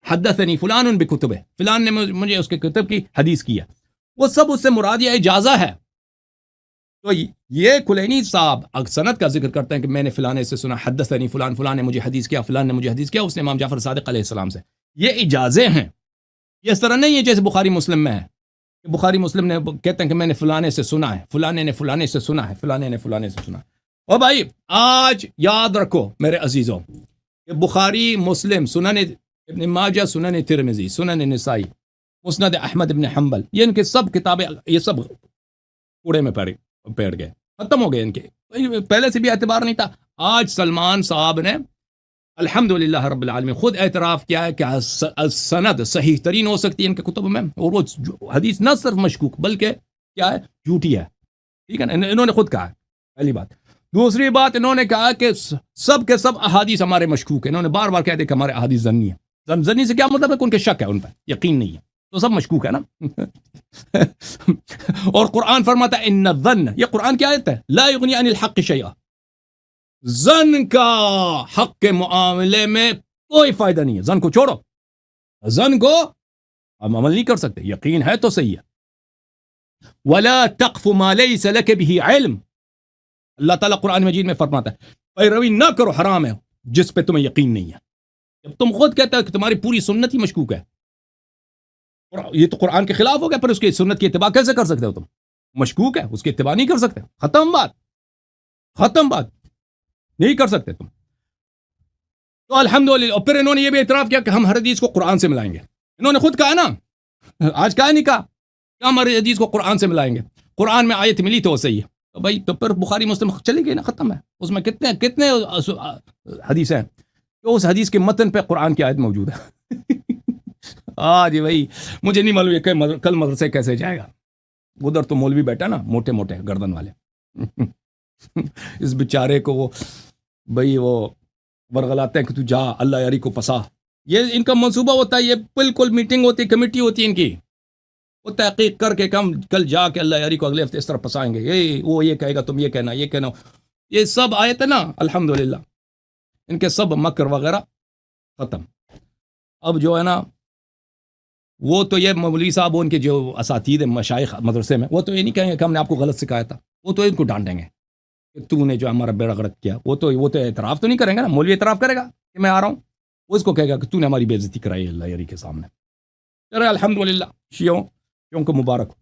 حدثنی فلان بکتب، فلان نے مجھے اس کے کتب کی حدیث کی ہے، وہ سب اس سے مراد یہ اجازہ ہے. تو یہ کلینی صاحب سند کا ذکر کرتے ہیں کہ میں نے فلانے سے سنا، حدثنی فلان، فلان نے مجھے حدیث کیا، فلان نے مجھے حدیث کیا، اس نے امام جعفر صادق علیہ السلام سے. یہ اجازے ہیں، یہ اس طرح نہیں ہے جیسے بخاری مسلم میں ہے. بخاری مسلم نے کہتے ہیں کہ میں نے فلانے سے سنا ہے، فلانے نے فلانے سے سنا ہے، فلانے نے فلانے سے سنا. اور بھائی آج یاد رکھو میرے عزیزوں کہ بخاری مسلم، سنن ابن ماجہ، سنن ترمذی، سنن نسائی، مسند احمد ابن حنبل، یہ ان کے سب کتابیں، یہ سب کوڑے میں پیڑ گئے، ختم ہو گئے. ان کے پہلے سے بھی اعتبار نہیں تھا. آج سلمان صاحب نے الحمدللہ رب العالمین خود اعتراف کیا ہے کہ سند صحیح ترین ہو سکتی ہے ان کے کتب میں، اور وہ حدیث نہ صرف مشکوک بلکہ کیا ہے، جھوٹی ہے. ٹھیک ہے نا، انہوں نے خود کہا ہے. پہلی بات. دوسری بات، انہوں نے کہا کہ سب کے سب احادیث ہمارے مشکوک ہیں. انہوں نے بار بار کہہ دیا کہ ہمارے احادیث ظنی ہے. ظنی سے کیا مطلب ہے کہ ان کے شک ہے، ان پر یقین نہیں ہے، تو سب مشکوک ہے نا. اور قرآن فرماتا ہے ان الظن، یہ قرآن کی آیت ہے، لا یغنی عن الحق شیئا، زن کا حق کے معاملے میں کوئی فائدہ نہیں ہے. زن کو چھوڑو، زن کو ہم عمل نہیں کر سکتے، یقین ہے تو صحیح ہے. ولا تقف ما ليس لك به علم، اللہ تعالیٰ قرآن مجید میں فرماتا ہے پیروی نہ کرو حرام ہے جس پہ تمہیں یقین نہیں ہے. جب تم خود کہتے ہو کہ تمہاری پوری سنت ہی مشکوک ہے، یہ تو قرآن کے خلاف ہو گیا، پھر اس کی سنت کی اتباع کیسے کر سکتے ہو؟ تم مشکوک ہے، اس کی اتباع نہیں کر سکتے. ختم بات، ختم بات، نہیں کر سکتے تم. تو الحمدللہ. اور پھر انہوں نے یہ بھی اعتراف کیا کہ ہم ہر حدیث کو قرآن سے ملائیں گے. انہوں نے خود کہا نا، آج کہا نہیں کہا کہ ہم ہر حدیث کو قرآن سے ملائیں گے، قرآن میں آیت ملی تو صحیح ہے. تو بھائی تو پھر بخاری مسلم چلی گئی نا، ختم ہے. اس میں کتنے حدیث ہیں کہ اس حدیث کے متن پہ قرآن کی آیت موجود ہے. جی بھائی مجھے نہیں معلوم یہ کل مدرسے کیسے جائے گا. ادھر تو مولوی بیٹھا نا، موٹے موٹے گردن والے. اس بیچارے کو وہ بھائی وہ ورغلاتے ہیں کہ تو جا اللہ یاری کو پسا. یہ ان کا منصوبہ ہوتا ہے، یہ بالکل میٹنگ ہوتی ہے، کمیٹی ہوتی ہے ان کی، وہ تحقیق کر کے کل جا کے اللہ یاری کو اگلے ہفتے اس طرح پسائیں گے. وہ یہ کہے گا، تم یہ کہنا، یہ کہنا. یہ سب آیت ہے نا، الحمدللہ ان کے سب مکر وغیرہ ختم. اب جو ہے نا، وہ تو یہ مولوی صاحب ان کے جو اساتید مشائخ مدرسے میں، وہ تو یہ نہیں کہیں گے کہ ہم نے آپ کو غلط سکھایا تھا. وہ تو ان کو ڈانٹیں گے کہ تو نے جو ہمارا بیڑا غرق کیا. وہ تو اعتراف تو نہیں کریں گے نا. مولوی اعتراف کرے گا کہ میں آ رہا ہوں، وہ اس کو کہے گا کہ تو نے ہماری بے عزتی کرائی اللہ یاری کے سامنے. چلے الحمدللہ، شیعوں کو مبارک ہو.